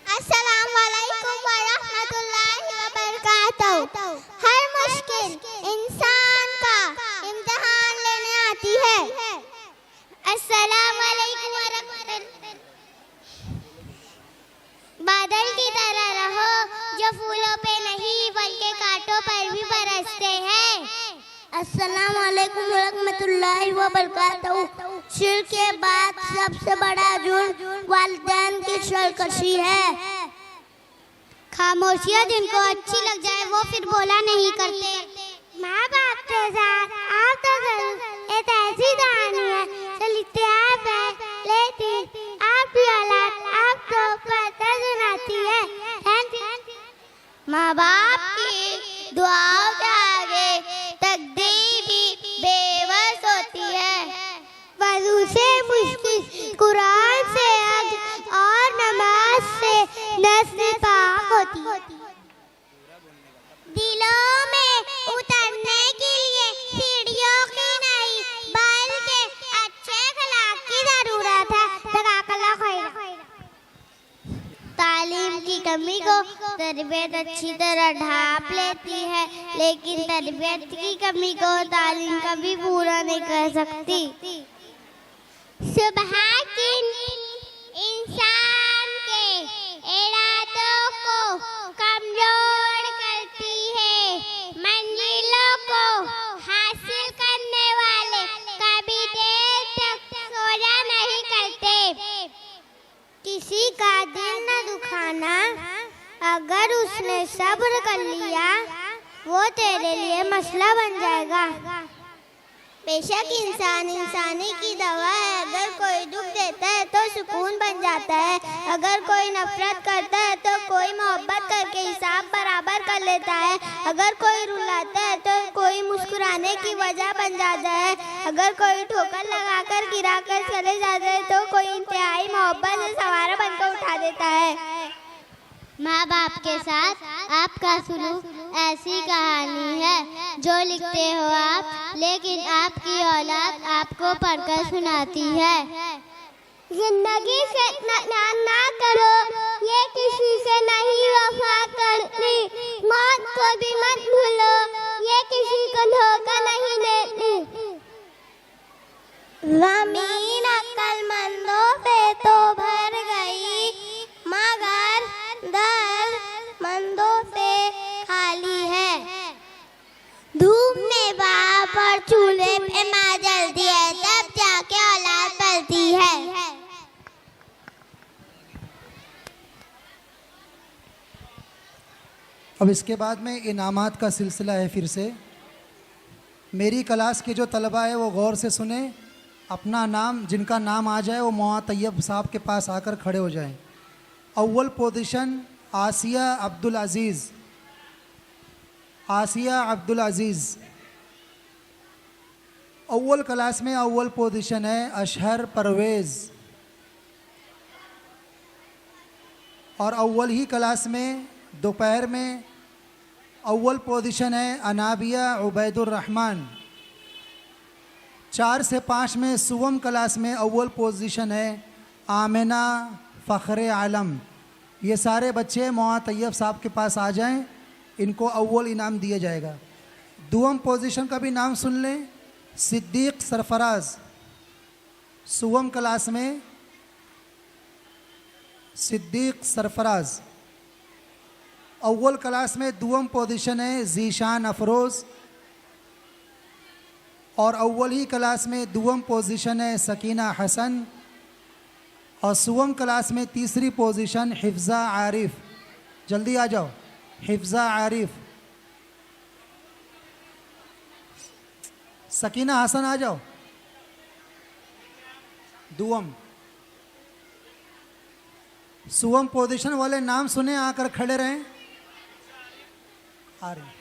अस्सलामुअलैकुम वरहमतुल्लाहि वबरकातुहू। हर मुश्किल इंसान का इम्तिहान लेने आती है। अस्सलामुअलैकुम वरहमतुल्लाहि। बादल की तरह रहो जो फूलों पे नहीं बल्कि कांटों पर भी बरसते हैं। अस्सलामुअलैकुम वरहमतुल्लाहि वबरकातुहू। शिर्क के बाद सबसे बड़ा जुर्म वालिदैन की सरकशी है। खामोशियाँ जिनको अच्छी लग जाए वो फिर बोला नहीं करते। माँ बाप के साथ आप तो जरूर एक ऐसी कहानी है जो लिखते आप है, लेकिन आपकी औलाद आपको पता सुनाती है। माँ बाप की दुआओं के आगे तकदीर भी बेबस होती है। वज़ू से मुश्किल कुरान से अज और नमाज से नस्ल पाक होती। दिलों में उतरने के लिए सीढ़ियों की नहीं बल्कि अच्छे अखलाक की जरूरत है। तालीम की कमी को तरबियत अच्छी तरह ढांप लेती है, लेकिन तरबियत की कमी को तालीम कभी पूरा नहीं कर सकती। सुबह की इंसान के इरादों को कमजोर करती है। मंजिलों को हासिल करने वाले कभी देर तक सोया नहीं करते। किसी का दिल न दुखाना, अगर उसने सब्र कर लिया वो तेरे लिए मसला बन जाएगा। बेशक इंसान इंसानी की दवा है। अगर कोई दुख देता है तो सुकून बन जाता है। अगर कोई नफरत करता है तो कोई मोहब्बत करके हिसाब बराबर कर लेता है। अगर कोई रुलाता है तो कोई मुस्कुराने की वजह बन जाता है। अगर कोई ठोकर लगाकर गिराकर चले जाता है तो कोई इंतहाई मोहब्बत से सवारा बनकर उठा देता है। माँ बाप के साथ आपका सुलूक ऐसी कहानी है जो लिखते हो आप, लेकिन आपकी औलाद आपको पढ़कर सुनाती है। जिंदगी से ना करो, ये किसी से नहीं वफा करनी। मौत को भी मत भूलो, ये किसी को धोखा नहीं देती। ज़मीन अक्लमंदों से तो भर गई, मगर दर्दमंदों से खाली है। धूप में बाप और चूल्हे पे माँ जलती है, तब जाके औलाद पलती है। अब इसके बाद में इनामात का सिलसिला है। फिर से मेरी क्लास के जो तलबा है वो गौर से सुने। अपना नाम, जिनका नाम आ जाए वो मौआ तैयब साहब के पास आकर खड़े हो जाएं। अव्वल पोजीशन आसिया अब्दुल अजीज़। आसिया अब्दुल अजीज़। अव्वल क्लास में अव्वल पोजीशन है अशहर परवेज़। और अव्वल ही क्लास में दोपहर में अव्वल पोजीशन है अनाबिया उबैदुर रहमान। 4 से 5 में सुवम क्लास में अव्वल पोजीशन है आमिना फ़ख्र आलम। ये सारे बच्चे मौआ तैयब साहब के पास आ जाएं, इनको अव्वल इनाम दिया जाएगा। दुआम पोजीशन का भी नाम सुन लें, सिद्दीक सरफराज। सुवम क्लास में सिद्दीक सरफराज। अव्वल क्लास में दुआम पोजीशन है जीशान अफरोज़, और अव्वल ही क्लास में दुआम पोजीशन है सकीना हसन, और सुवम क्लास में तीसरी पोजीशन हिफ्ज़ा आरिफ। जल्दी आ जाओ, हिफ्ज़ा आरिफ। सकीना हसन आ जाओ। दुआम सुवम पोजीशन वाले नाम सुने, आकर खड़े रहें। आ रहे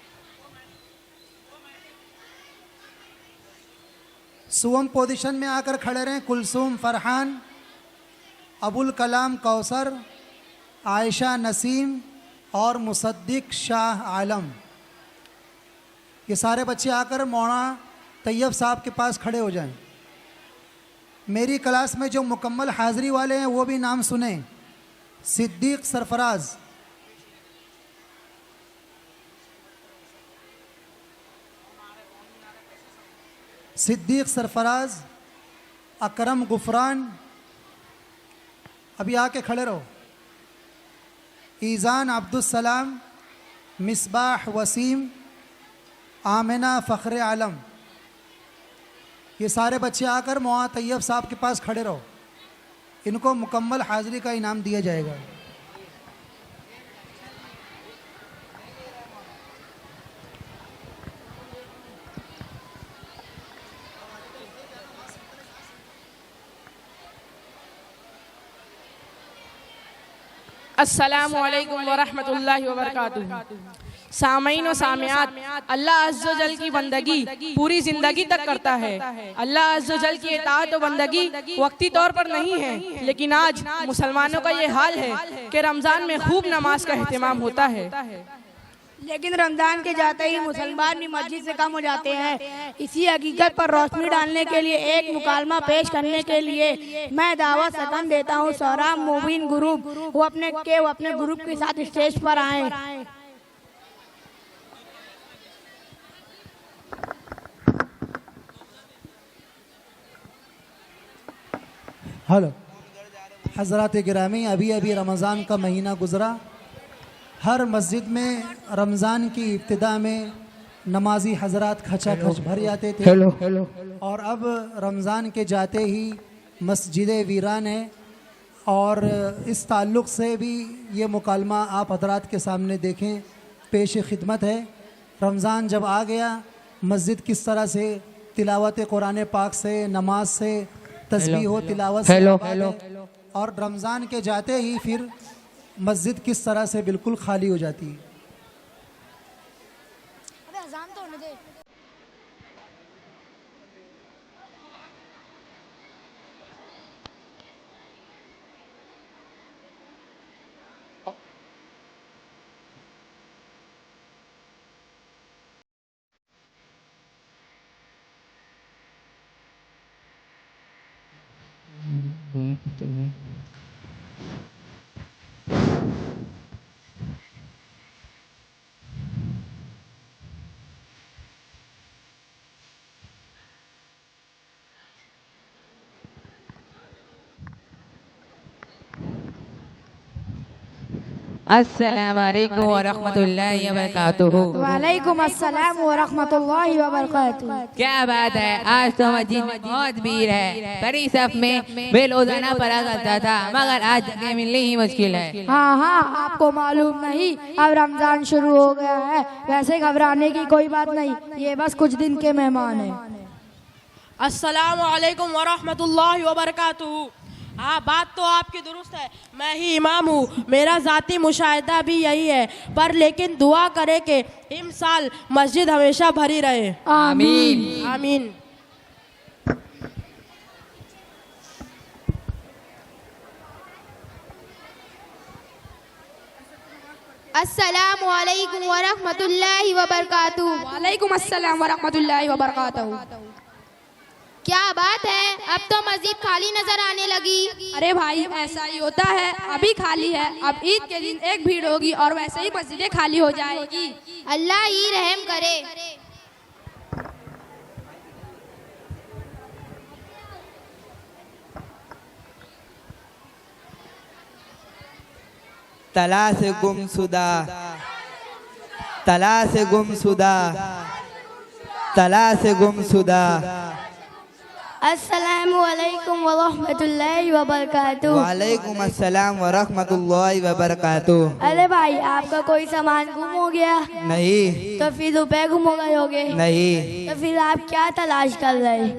सुवम पोजीशन में आकर खड़े रहें। कुलसूम फरहान, अबुल कलाम कौसर, आयशा नसीम और मुसद्दिक शाह आलम। ये सारे बच्चे आकर मौलाना तैयब साहब के पास खड़े हो जाएं। मेरी क्लास में जो मुकम्मल हाज़िरी वाले हैं वो भी नाम सुने। सिद्दीक सरफराज, सिद्दीक सरफराज, अकरम गुफरान, अभी आके खड़े रहो। ईज़ान अब्दुस्सलाम, मिसबाह वसीम, आमिना फ़ख्र आलम। ये सारे बच्चे आकर मौलाना तैयब साहब के पास खड़े रहो। इनको मुकम्मल हाज़िरी का इनाम दिया जाएगा। अस्सलामु अलैकुम वरहमतुल्लाहि वबरकातुहू। सामईन व सामियात, अल्लाह अज़्ज़ व जल की बंदगी पूरी ज़िंदगी तक करता है। अल्लाह अज़्ज़ व जल की इताअत व बंदगी वक्ती तौर पर नहीं है, लेकिन आज मुसलमानों का ये हाल है कि रमज़ान में खूब नमाज का एहतमाम होता है, लेकिन रमज़ान के जाते ही मुसलमान भी मस्जिद से कम हो जाते हैं। इसी हकीकत पर रोशनी डालने के लिए एक मुकालमा पेश करने के लिए मैं दावत सकम देता हूँ सौराब मुबीन ग्रुप वो अपने ग्रुप के साथ स्टेज पर आए। हेलो हज़रात गिरामी, अभी अभी रमज़ान का महीना गुज़रा। हर मस्जिद में रमज़ान की इब्तिदा में नमाजी हज़रात खचाखच भर जाते थे। और अब रमज़ान के जाते ही मस्जिदें वीरान हैं। और इस ताल्लुक़ से भी ये मुकालमा आप हज़रात के सामने देखें, पेश खिदमत है। रमज़ान जब आ गया, मस्जिद किस तरह से तिलावत कुरान पाक से, नमाज से, तस्बीह व तिलावत से, और रमज़ान के जाते ही फिर मस्जिद किस तरह से बिल्कुल खाली हो जाती है। अस्सलाम वालेकुम वरहमतुल्लाहि वबरकातुहू। वालेकुम अस्सलाम वरहमतुल्लाहि वबरकातुहू। क्या बात है, आज तो मस्जिद में बहुत भीड़ है। बड़ी सफ में बेरोजाना पड़ा करता था, मगर आज जगह मिलनी ही मुश्किल है। हाँ, आपको मालूम नहीं, अब रमजान शुरू हो गया है। वैसे घबराने की कोई बात नहीं, ये बस कुछ दिन के मेहमान हैं। अस्सलामु अलैकुम वरहमतुल्लाहि वबरकातुहू। हाँ, बात तो आपकी दुरुस्त है, मैं ही इमाम हूँ, मेरा ज़ाती मुशाहिदा भी यही है। पर लेकिन दुआ करे कि इस साल मस्जिद हमेशा भरी रहे। आमीन आमीन। अस्सलामु अलैकुम वरहमतुल्लाहि वबरकातुहू। वालेकुम अस्सलाम वरहमतुल्लाहि वबरकातुहू। क्या बात है, अब तो मस्जिद खाली नजर आने लगी। अरे भाई, ऐसा ही होता है, अभी खाली है, अब ईद के दिन एक भीड़ होगी और वैसे ही मस्जिदें खाली हो जाएगी। अल्लाह ही रहम करे। तला से गुमशुदा, तला से गुमशुदा, तला से गुमशुदा। अस्सलामु अलैकुम व रहमतुल्लाहि व बरकातुहू। वालेकुम अस्सलाम व रहमतुल्लाहि व बरकातुहू। अरे भाई, आपका कोई सामान गुम हो गया? नहीं। तो फिर रुपए गुम हो गए होंगे? नहीं। तो फिर आप क्या तलाश कर रहे?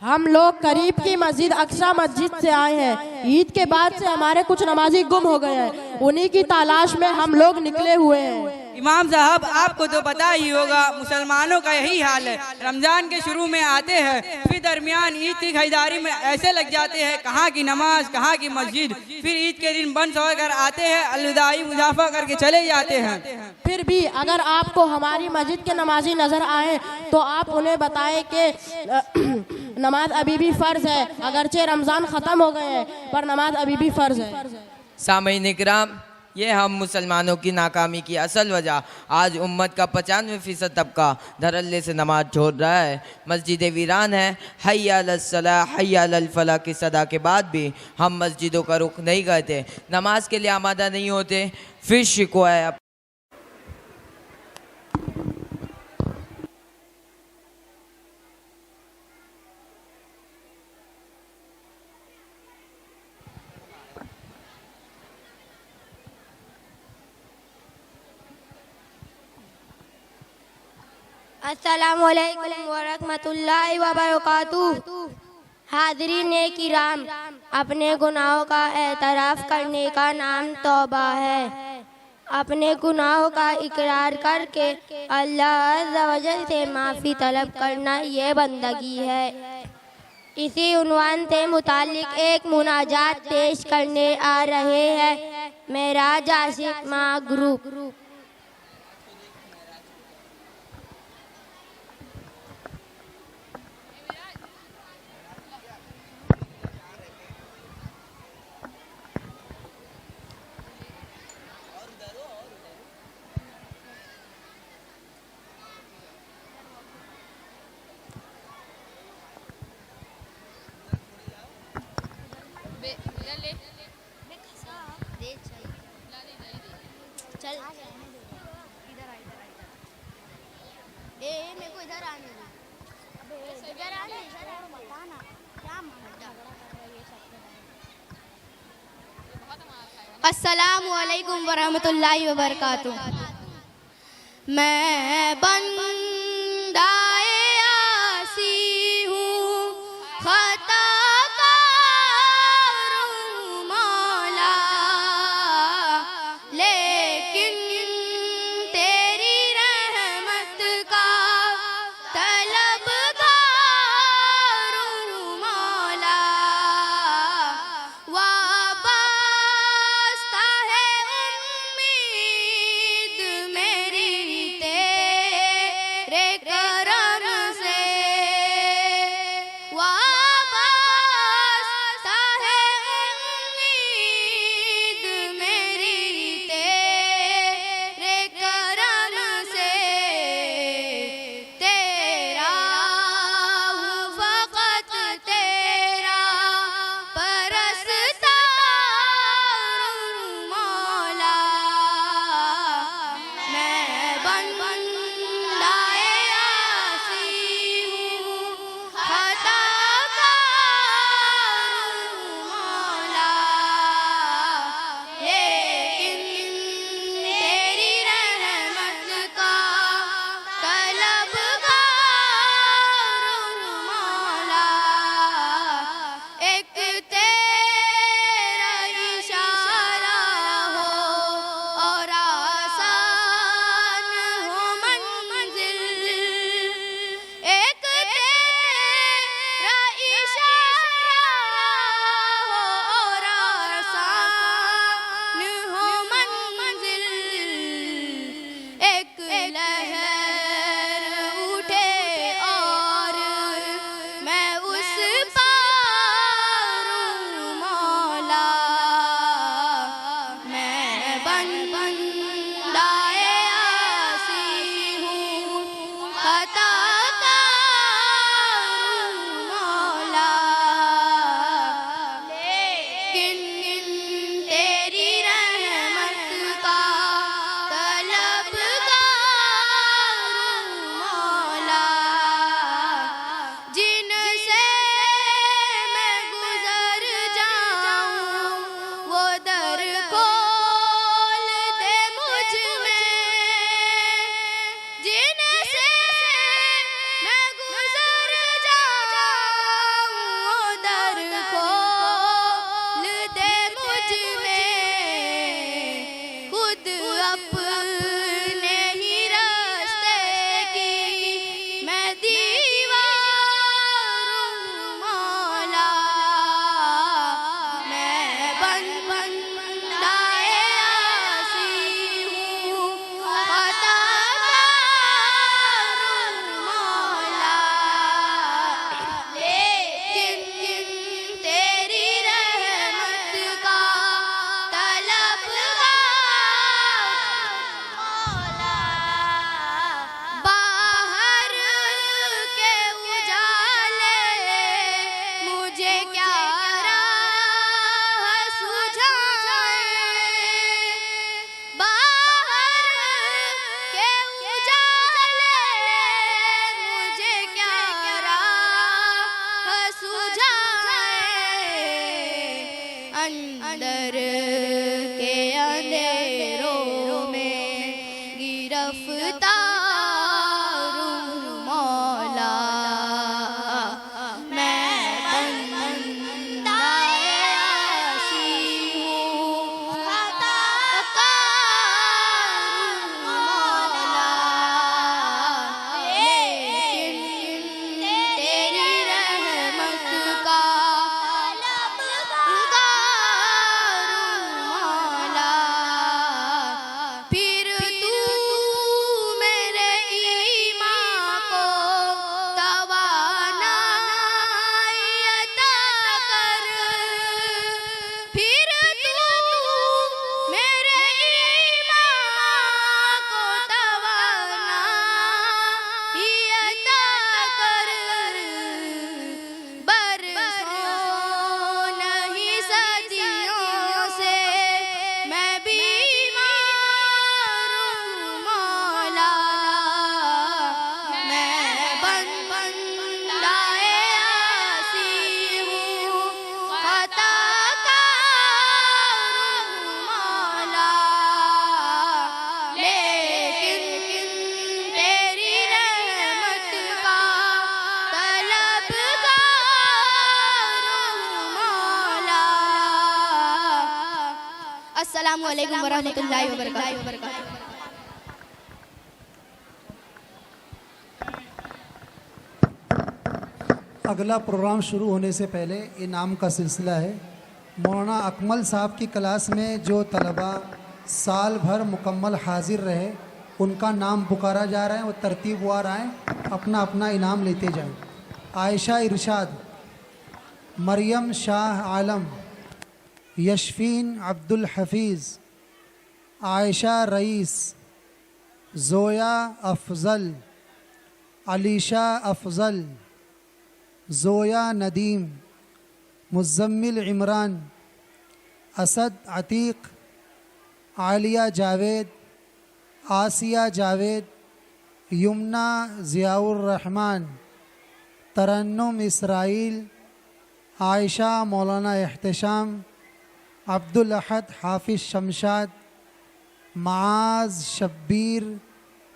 हम लोग करीब की मस्जिद अक्सा मस्जिद से आए हैं। ईद के बाद से हमारे कुछ नमाजी गुम हो गए हैं, उन्हीं की तलाश में हम लोग निकले हुए हैं। इमाम साहब, आपको तो पता ही होगा, मुसलमानों का यही हाल है। रमजान के शुरू में आते हैं, फिर दरमियान ईद की खरीदारी में ऐसे लग जाते हैं, कहाँ की नमाज कहाँ की मस्जिद। फिर ईद के दिन बंद होकर आते हैं, अलविदाई मुजाफा करके चले जाते हैं। फिर भी अगर आपको हमारी मस्जिद के नमाजी नजर आए तो आप उन्हें बताएं कि नमाज अभी भी फर्ज है। अगरचे रमजान खत्म हो गए हैं पर नमाज अभी भी फर्ज है। सामईन इकराम, ये हम मुसलमानों की नाकामी की असल वजह आज उम्मत का 95% तबका धड़ल्ले से नमाज छोड़ रहा है। मस्जिद वीरान है। हय्या अलस सलाह हय्या अलल फलाह की सदा के बाद भी हम मस्जिदों का रुख नहीं करते, नमाज के लिए आमादा नहीं होते। फिर शिकवा है। अस्सलामु अलैकुम व रहमतुल्लाहि व बरकातुहू। हाज़रीन किराम, अपने गुनाहों का एतराफ़ करने का नाम तौबा है। अपने गुनाहों का इकरार करके अल्लाह अज़्ज़ा व जल से माफ़ी तलब करना ये बंदगी है। इसी उन्वान से मुतालिक एक मुनाजात पेश करने आ रहे हैं मेराज आशिक माँ ग्रुप। अस्सलामु अलैकुम वरहमतुल्लाहि वबरकातुहू। मैं बंदाए आसी हूँ, खताकार हूँ मौला, लेकिन तेरी रहमत का तलबगार हूँ मौला। तारूं मौला मैं बंदाए आसी हूँ खताकारूं मौला लेकिन तेरी रहमत का फिर तू मेरे ईमान को तवानाई अता कर फिर तू मेरे ईमान को तवानाई अता कर बरसों नहीं सदियों से मैं बीमार हूँ मौला मैं बंदाए आसी हूँ खताकार हूँ मौला लेकिन तेरी रहमत का तलबगार हूँ मौला। अस्सलामु अलैकुम वरहमतुल्लाहि वबरकातुहू। अगला प्रोग्राम शुरू होने से पहले इनाम का सिलसिला है। मौलाना अकमल साहब की क्लास में जो तलबा साल भर मुकम्मल हाजिर रहे उनका नाम पुकारा जा रहा है। वो तरतीबवार आएँ, अपना अपना इनाम लेते जाएं। आयशा इरशाद, मरियम शाह आलम, यशफीन अब्दुल हफीज़, आयशा रईस, ज़ोया अफजल, अलीशा अफजल, ज़ोया नदीम, मुज़म्मिल इमरान, असद अतीक, आलिया जावेद, आसिया जावेद, यमुना ज़ियाउर रहमान, तरन्नुम इसराइल, आयशा मौलाना एहतशाम, अब्दुल अहद हाफिज़ शमशाद, माज शब्बीर,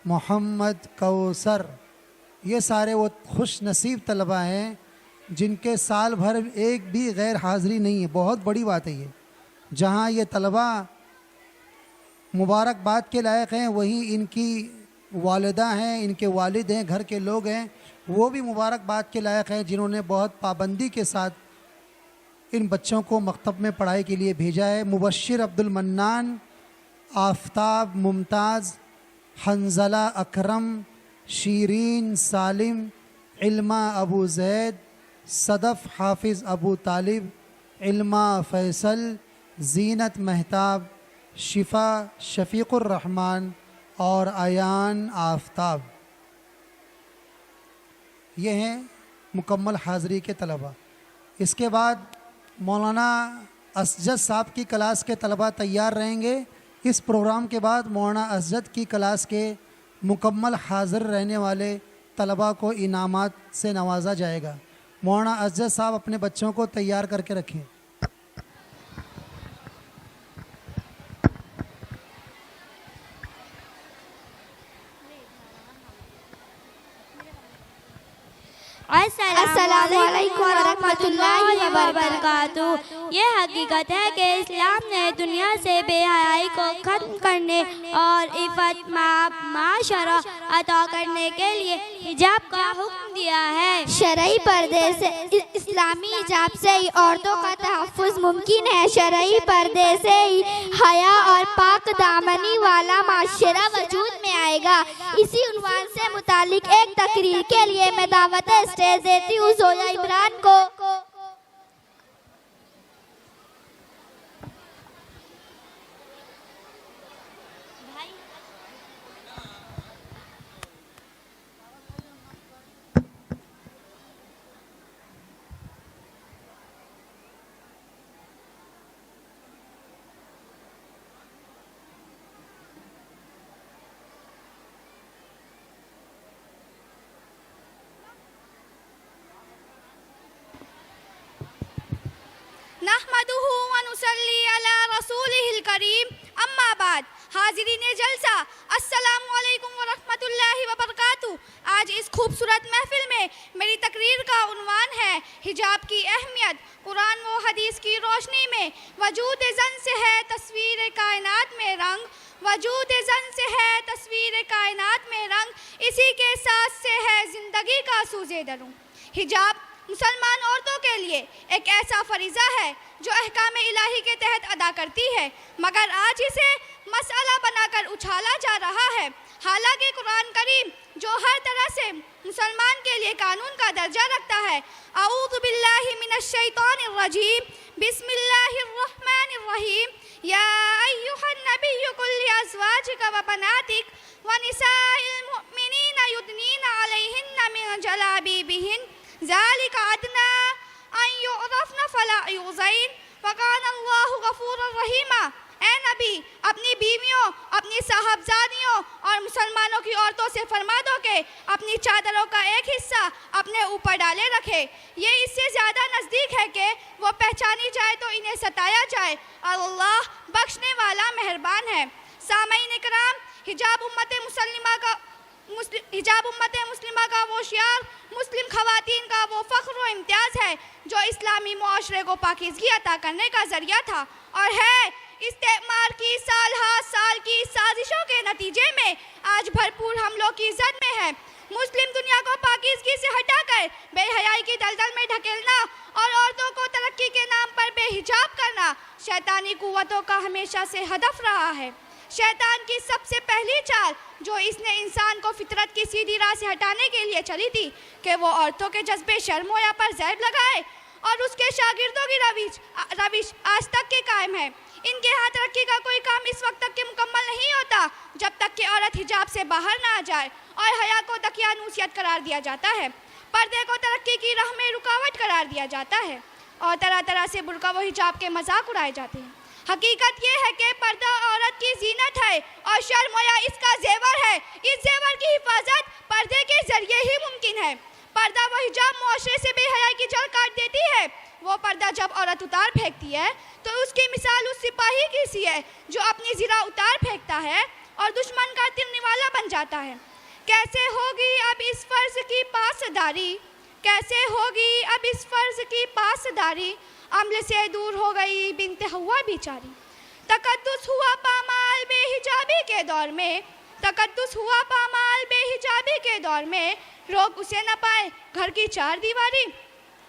मोहम्मद कौसर। ये सारे वो खुश नसीब तलबा हैं जिनके साल भर एक भी गैर हाज़िरी नहीं है। बहुत बड़ी बात है ये। जहाँ ये तलबा मुबारकबाद के लायक हैं, वहीं इनकी वालिदा हैं, इनके वालिद हैं, घर के लोग हैं, वो भी मुबारकबाद के लायक हैं जिन्होंने बहुत पाबंदी के साथ इन बच्चों को मकतब में पढ़ाई के लिए भेजा है। मुबश्शिर अब्दुल मन्नान, आफ्ताब मुमताज़, हंजला अकरम, शीरीन सालिम, इल्मा अबू जैद, सदफ़ हाफिज़ अबू तालिब, इल्मा फ़ैसल, ज़ीनत महताब, शिफ़ा शफ़ीक़ुर रहमान और अयान आफ्ताब। ये हैं मुकम्मल हाज़िरी के तलबा। इसके बाद मौलाना असजद साहब की क्लास के तलबा तैयार रहेंगे। इस प्रोग्राम के बाद मौलाना असजद की क्लास के मुकम्मल हाज़िर रहने वाले तलबा को इनामात से नवाजा जाएगा। मौलाना असजद साहब अपने बच्चों को तैयार करके रखें। अस्सलामु अलैकुम वरहमतुल्लाहि वबरकातुहू। ये हकीकत है कि इस्लाम ने दुनिया से बेहयाई को ख़त्म करने और इफ़्फ़त माशरा अता करने के लिए हिजाब का हुक्म दिया है। शरई पर्दे से इस्लामी हिजाब से ही औरतों का तहफ़्फ़ुज़ मुमकिन है। शरई पर्दे से ही हया और पाक दामनी वाला माशरा वजूद में आएगा। इसी उन्वान से मुतालिक एक तकरीर के लिए मैं दावत स्टेज देती हूँ ज़ोया इमरान को। नहमदुहु व नुसल्ली अला रसूलिहिल करीम। अम्मा बाद, हाज़िरीन जलसा, अस्सलामुअलैकुम वरहमतुल्लाहि वबरकातुहू। आज इस खूबसूरत महफिल में मेरी तकरीर का उन्वान है हिजाब की अहमियत। कुरान व हदीस की रोशनी में वजूद ज़न से है तस्वीर कायनात में रंग, वजूद ज़न से है तस्वीर कायनात में रंग, इसी के साथ से है ज़िंदगी का सूज़े दरूं। हिजाब मुसलमान औरतों के लिए एक ऐसा फरीज़ा है जो अहकाम इलाही के तहत अदा करती है, मगर आज इसे मसला बनाकर उछाला जा रहा है। हालांकि कुरान करीम जो हर तरह से मुसलमान के लिए कानून का दर्जा रखता है। अऊज़ु बिल्लाहि मिनश शैतानिर रजीम, बिस्मिल्लाहिर रहमानिर रहीम। या अय्युहन नबिय्यु कुल लिअज़वाजिका व बनातिक व निसाइल मुमिनीना युदनीना अलैहिन्ना मिन जलाबिबिहिन ज़ालिका अदना अन युअरफ़ना फला युज़ैन व काना अल्लाहु गफ़ूरर रहीमा। ए नबी, अपनी बीवियों, अपनी साहबजादियों और मुसलमानों की औरतों से फरमा दो कि अपनी चादरों का एक हिस्सा अपने ऊपर डाले रखे। ये इससे ज़्यादा नज़दीक है कि वो पहचानी जाए तो इन्हें सताया जाए, और अल्लाह बख्शने वाला मेहरबान है। सामईन इकराम, हिजाब उम्मत मुस्लिमा का वो शियार, मुस्लिम खवातीन का वो फ़ख्र व इम्तियाज़ है जो इस्लामी मुआशरे को पाकीज़गी अता करने का ज़रिया था और है। इस्तेमार की साल की साजिशों के नतीजे में आज भरपूर हमलों की जद में है। मुस्लिम दुनिया को पाकीज़गी से हटाकर बेहयाई की दलदल में ढकेलना और औरतों को तरक्की के नाम पर बेहिजाब करना शैतानी कुव्वतों का हमेशा से हदफ रहा है। शैतान की सबसे पहली चाल जो इसने इंसान को फितरत की सीधी राह से हटाने के लिए चली थी कि वो औरतों के जज्बे शर्मोया पर ज़ैब लगाए, और उसके शागिर्दों की रविश आज तक के कायम है। इनके यहाँ तरक्की का कोई काम इस वक्त तक के मुकम्मल नहीं होता जब तक कि औरत हिजाब से बाहर ना आ जाए और हया को दकियानूसियत करार दिया जाता है। पर्दे को तरक्की की राह में रुकावट करार दिया जाता है और तरह तरह से बुर्का व हिजाब के मजाक उड़ाए जाते हैं। हकीकत ये है कि पर्दा औरत की जीनत है और शर्मोया इसका जेवर है। इस जेवर की हिफाजत पर्दे के जरिए ही मुमकिन है। पर्दा व हिजाब मुआशरे से बेहयाई की जड़ काट देती है। वो पर्दा जब औरत उतार फेंकती है तो उसकी मिसाल उस सिपाही की सी है जो अपनी ज़िरा उतार फेंकता है और दुश्मन का तिरनिवाला बन जाता है। कैसे होगी अब इस फ़र्ज़ की पासदारी, कैसे होगी अब इस फ़र्ज़ की पासदारी, अमल से दूर हो गई बिन्ते हव्वा बेचारी। तकद्दुस हुआ पामाल बेहिजाबी के दौर में, तकद्दुस हुआ पामाल बेहिजाबी के दौर में, रोक उसे न पाए घर की चार दीवारी।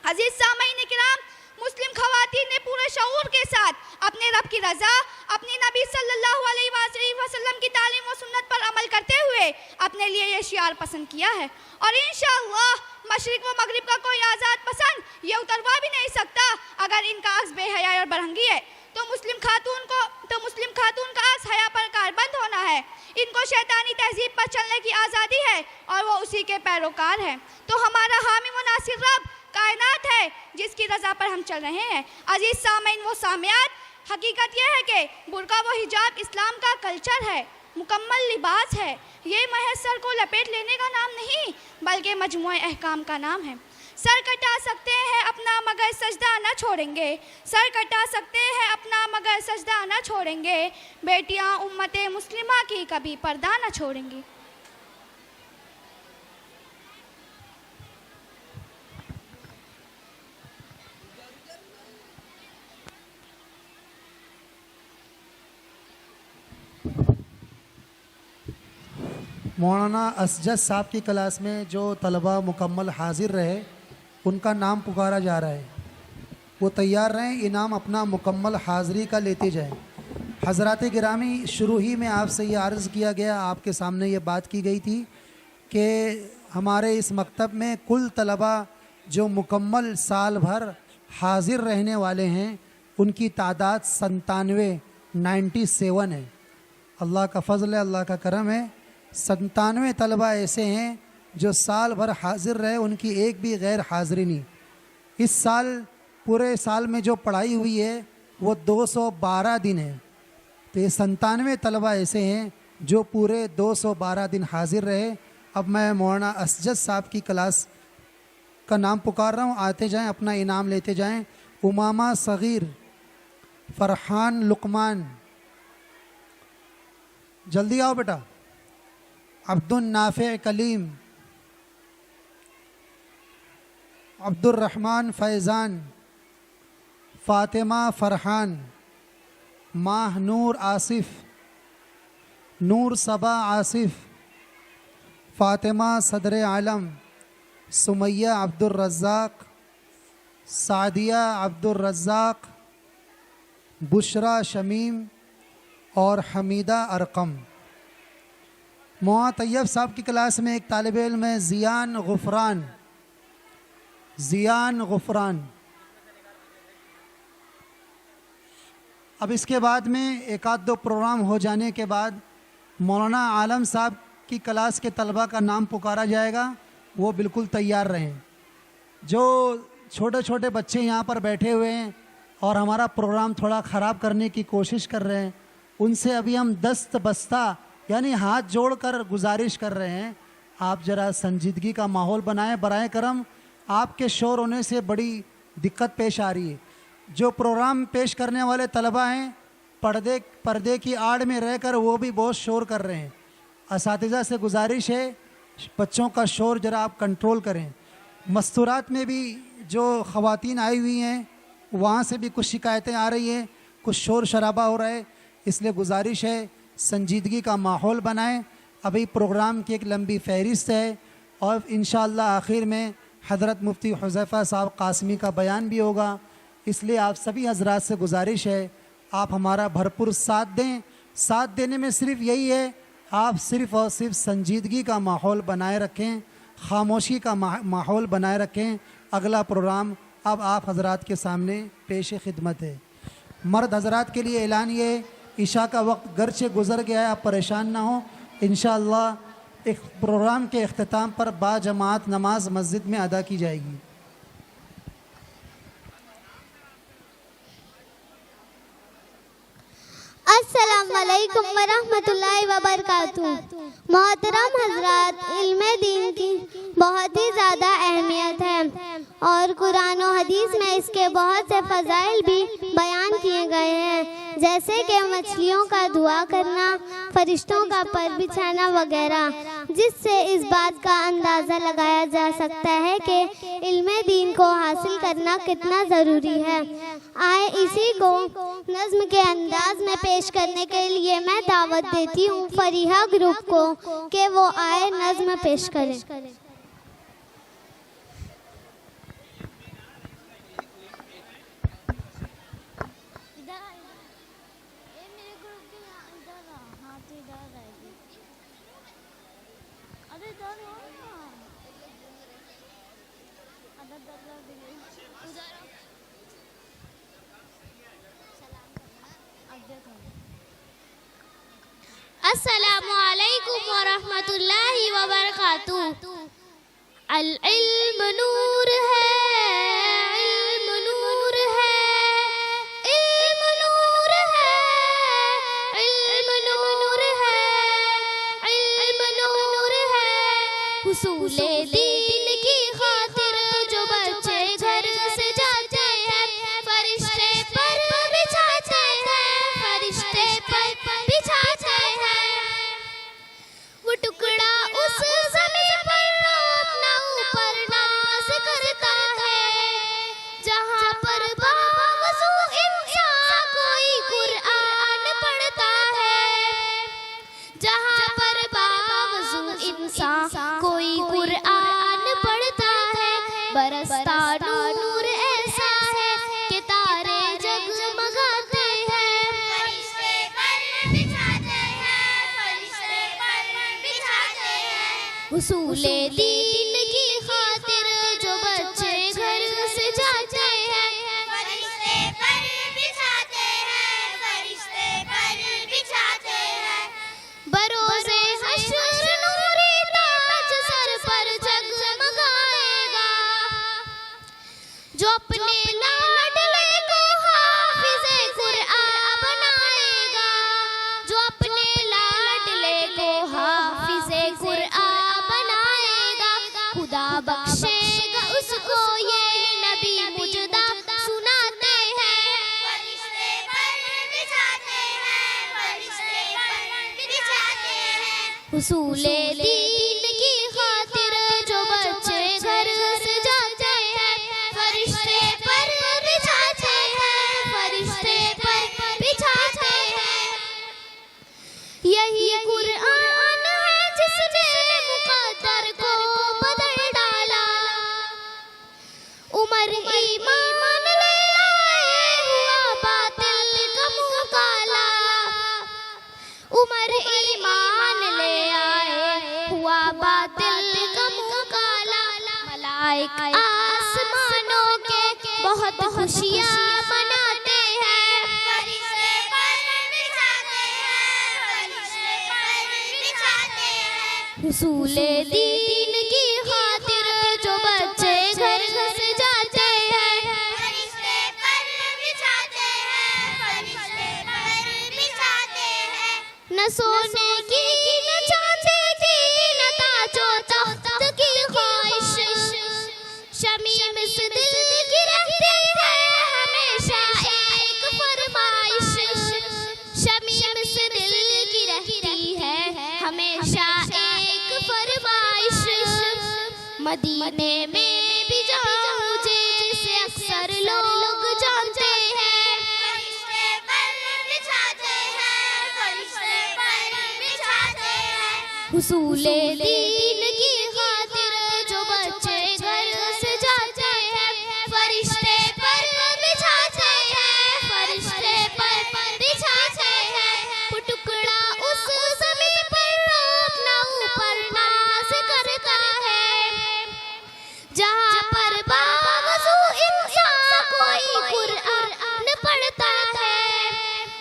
अजीज सामईन किराम, मुस्लिम खवातीन ने पूरे शऊर के साथ अपने रब की रज़ा, अपनी नबी सल्लल्लाहु अलैहि वसल्लम की तालीम व सुन्नत पर अमल करते हुए अपने लिए ये शियार पसंद किया है और इंशाअल्लाह मशरिक व मगरिब का कोई आज़ाद पसंद ये उतरवा भी नहीं सकता। अगर इनका अक्स बेहया और बरहंगी है तो मुस्लिम खातून का अक्स हया पर कारबंद होना है। इनको शैतानी तहजीब पर चलने की आज़ादी है और वो उसी के पैरोकार हैं। तो हमारा हामी व नासिर रब कायनात है जिसकी रज़ा पर हम चल रहे हैं। अजीज सामईन व सामियात, हकीकत यह है कि बुर्का व हिजाब इस्लाम का कल्चर है, मुकम्मल लिबास है। ये महज सर को लपेट लेने का नाम नहीं बल्कि मजमूए अहकाम का नाम है। सर कटा सकते हैं अपना मगर सजदा न छोड़ेंगे, सर कटा सकते हैं अपना मगर सजदा न छोड़ेंगे, बेटियां उम्मते मुस्लिमा की कभी पर्दा न छोड़ेंगी। मौलाना असजद साहब की क्लास में जो तलबा मुकम्मल हाजिर रहे उनका नाम पुकारा जा रहा है, वो तैयार रहें, इनाम अपना मुकम्मल हाज़िरी का लेते जाएं। हज़रात गिरामी, शुरू ही में आपसे ये अर्ज़ किया गया, आपके सामने ये बात की गई थी कि हमारे इस मकतब में कुल तलबा जो मुकम्मल साल भर हाजिर रहने वाले हैं उनकी तादाद 97 है। अल्लाह का फ़ज़ल है, अल्लाह का करम है। 97 तलबा ऐसे हैं जो साल भर हाजिर रहे, उनकी एक भी गैर हाज़िरी नहीं। इस साल पूरे साल में जो पढ़ाई हुई है वो 212 दिन है। तो ये 97 तलबा ऐसे हैं जो पूरे 212 दिन हाजिर रहे। अब मैं मौलाना असजद साहब की क्लास का नाम पुकार रहा हूँ, आते जाएं, अपना इनाम लेते जाएं। उमामा सगीर, फरहान लुकमान, जल्दी आओ बेटा। अब्दुल नाफे कलीम, अब्दुल रहमान फैज़ान, फ़ातिमा फ़रहान, माह नूर आसिफ, नूर सबा आसिफ, फ़ातिमा सदर आलम, सुमैया अब्दुल रज़्ज़ाक़, सादिया अब्दुल रज़्ज़ाक़, बुशरा शमीम और हमीदा अरकम। मौआ तैयब साहब की क्लास में एक तालिब इल्म है ज़ियान गुफ़रान, ज़ियान गुफ़रान। अब इसके बाद में एक आध दो प्रोग्राम हो जाने के बाद मौलाना आलम साहब की क्लास के तलबा का नाम पुकारा जाएगा, वो बिल्कुल तैयार रहें। जो छोटे छोटे बच्चे यहाँ पर बैठे हुए हैं और हमारा प्रोग्राम थोड़ा ख़राब करने की कोशिश कर रहे हैं, उनसे अभी हम दस्त बस्ता यानी हाथ जोड़कर गुजारिश कर रहे हैं, आप ज़रा संजीदगी का माहौल बनाएं। बराए करम आपके शोर होने से बड़ी दिक्कत पेश आ रही है। जो प्रोग्राम पेश करने वाले तलबा हैं पर्दे की आड़ में रहकर वो भी बहुत शोर कर रहे हैं। असातिज़ा से गुजारिश है बच्चों का शोर ज़रा आप कंट्रोल करें। मस्तूरात में भी जो ख़वातीन आई हुई हैं वहाँ से भी कुछ शिकायतें आ रही हैं, कुछ शोर शराबा हो रहा है, इसलिए गुजारिश है संजीदगी का माहौल बनाएं। अभी प्रोग्राम की एक लंबी फहरिस्त है और इंशाअल्लाह आखिर में हज़रत मुफ्ती हुज़ैफ़ा साहब कासमी का बयान भी होगा, इसलिए आप सभी हजरात से गुजारिश है आप हमारा भरपूर साथ दें। साथ देने में सिर्फ यही है, आप सिर्फ़ और सिर्फ संजीदगी का माहौल बनाए रखें, खामोशी का माहौल बनाए रखें। अगला प्रोग्राम अब आप हजरात के सामने पेश खिदमत है। मर्द हजरात के लिए ऐलान ये, इशा का वक्त गर्चे गुज़र गया है, आप परेशान ना हो। इंशाअल्लाह एक प्रोग्राम के अख्ताम पर बाजमात नमाज मस्जिद में अदा की जाएगी। अस्सलाम वालेकुम वरहमतुल्लाहि वबरकातुहू। मोहतरम हजरात, इल्मे दीन की बहुत ही ज़्यादा अहमियत है और कुरान और हदीस में इसके बहुत से फ़ज़ाइल भी बयान किए गए हैं, जैसे कि मछलियों का दुआ करना, फरिश्तों का पर बिछाना वगैरह, जिससे इस बात का अंदाज़ा लगाया जा सकता है कि इल्मे दीन को हासिल करना कितना ज़रूरी है। आए इसी को नज़्म के अंदाज में पेश करने के लिए मैं दावत देती हूँ फरीहा ग्रुप को कि वो आए नज़्म पेश करें। अस्सलामु अलैकुम वरहमतुल्लाहि वबरकातुहू। अल इल्म नूर है, इल्म नूर है, इल्म नूर है, इल्म नूर है, इल्म नूर है। हुसूले दीन की खातिर जो बच्चे घर से जाते हैं, फरिश्ते पर बिछाते हैं, फरिश्ते पर बिछाते हैं। वो टुकड़ा उस ज़मीन पर अपना ऊपर नाज करता है, जहाँ पर बावजू इंसान कोई कुरान पढ़ता है, जहाँ पर बावजू इंसान कोई कुरान पढ़ता है। बरसता नूर ऐसा है कि तारे जगमगाते हैं, फरिश्ते पर बिछाते हैं, फरिश्ते पर बिछाते हैं। हुसूले दीन की खातिर जो बच्चे घर से जाते हैं, फरिश्ते पर बिछाते हैं, फरिश्ते पर बिछाते हैं। बरोज़े हश्र नूरी ताज सर पर जगमगाएगा, जो अपने लाडले को हाफिज़े कुरआन बनाएगा, जो अपने लाडले को हाफिज़े कुरआन बनाएगा। खुदा बख्शेगा उसको ये नबी मुजदा सुनाते हैं, फरिश्ते पर बिछाते हैं, फरिश्ते पर बिछाते हैं। हुसूले दीन की खातिर जो बच्चे घर से जाते हैं फरिश्ते पर बिछाते हैं, फरिश्ते पर बिछाते हैं। यही कुरान है जिसने मुकद्दर को बदल डाला। उमर ईमान ले आए हुआ बातिल का मुंह काला। उमर ईमान ले आए हुआ बातिल का मुंह काला। मलाइक आसमानों के बहुत खुशियाँ मनाते हैं, फरिश्ते पर बिछाते हैं, फरिश्ते पर बिछाते हैं। हुसूले दीन की खातिर जो बच्चे घर से जाते हैं फरिश्ते पर बिछाते हैं, फरिश्ते पर बिछाते हैं। न सोने की न चांदी की न ताजो तख्त की ख्वाहिश, शमीम से दिल की रहती है हमेशा एक फरमाइश। शमीम से दिल की रहती है हमेशा एक फरमाइश। मदीने में भी जाऊं जिसे अक्सर लोग जानते हैं, फरिश्ते पर बिछाते हैं, फरिश्ते पर बिछाते हैं। हुसूले दीन की खातिर जो बच्चे घर से जाते हैं फरिश्ते पर बिछाते हैं, फरिश्ते पर बिछाते हैं। वो टुकड़ा उस ज़मीन पर अपना ऊपर नाज करता है, जहाँ पर बावजू इंसान कोई कुरान पढ़ता है,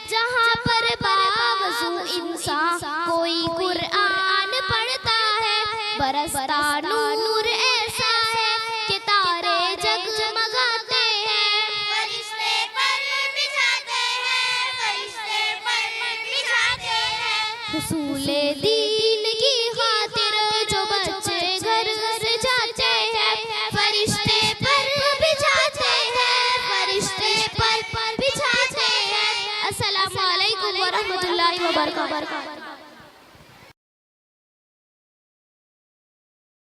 जहाँ पर बावजू इंसान कोई कुरान पढ़ता है। बरसता नूर ऐसा है कि तारे जगमगाते हैं, फरिश्ते पर बिछाते हैं, फरिश्ते पर बिछाते हैं। हुसूले दीन की खातिर जो बच्चे घर से जाते हैं फरिश्ते पर बिछाते हैं, फरिश्ते पर बिछाते हैं। अस्सलामु अलैकुम व रहमतुल्लाहि व बरकातहू।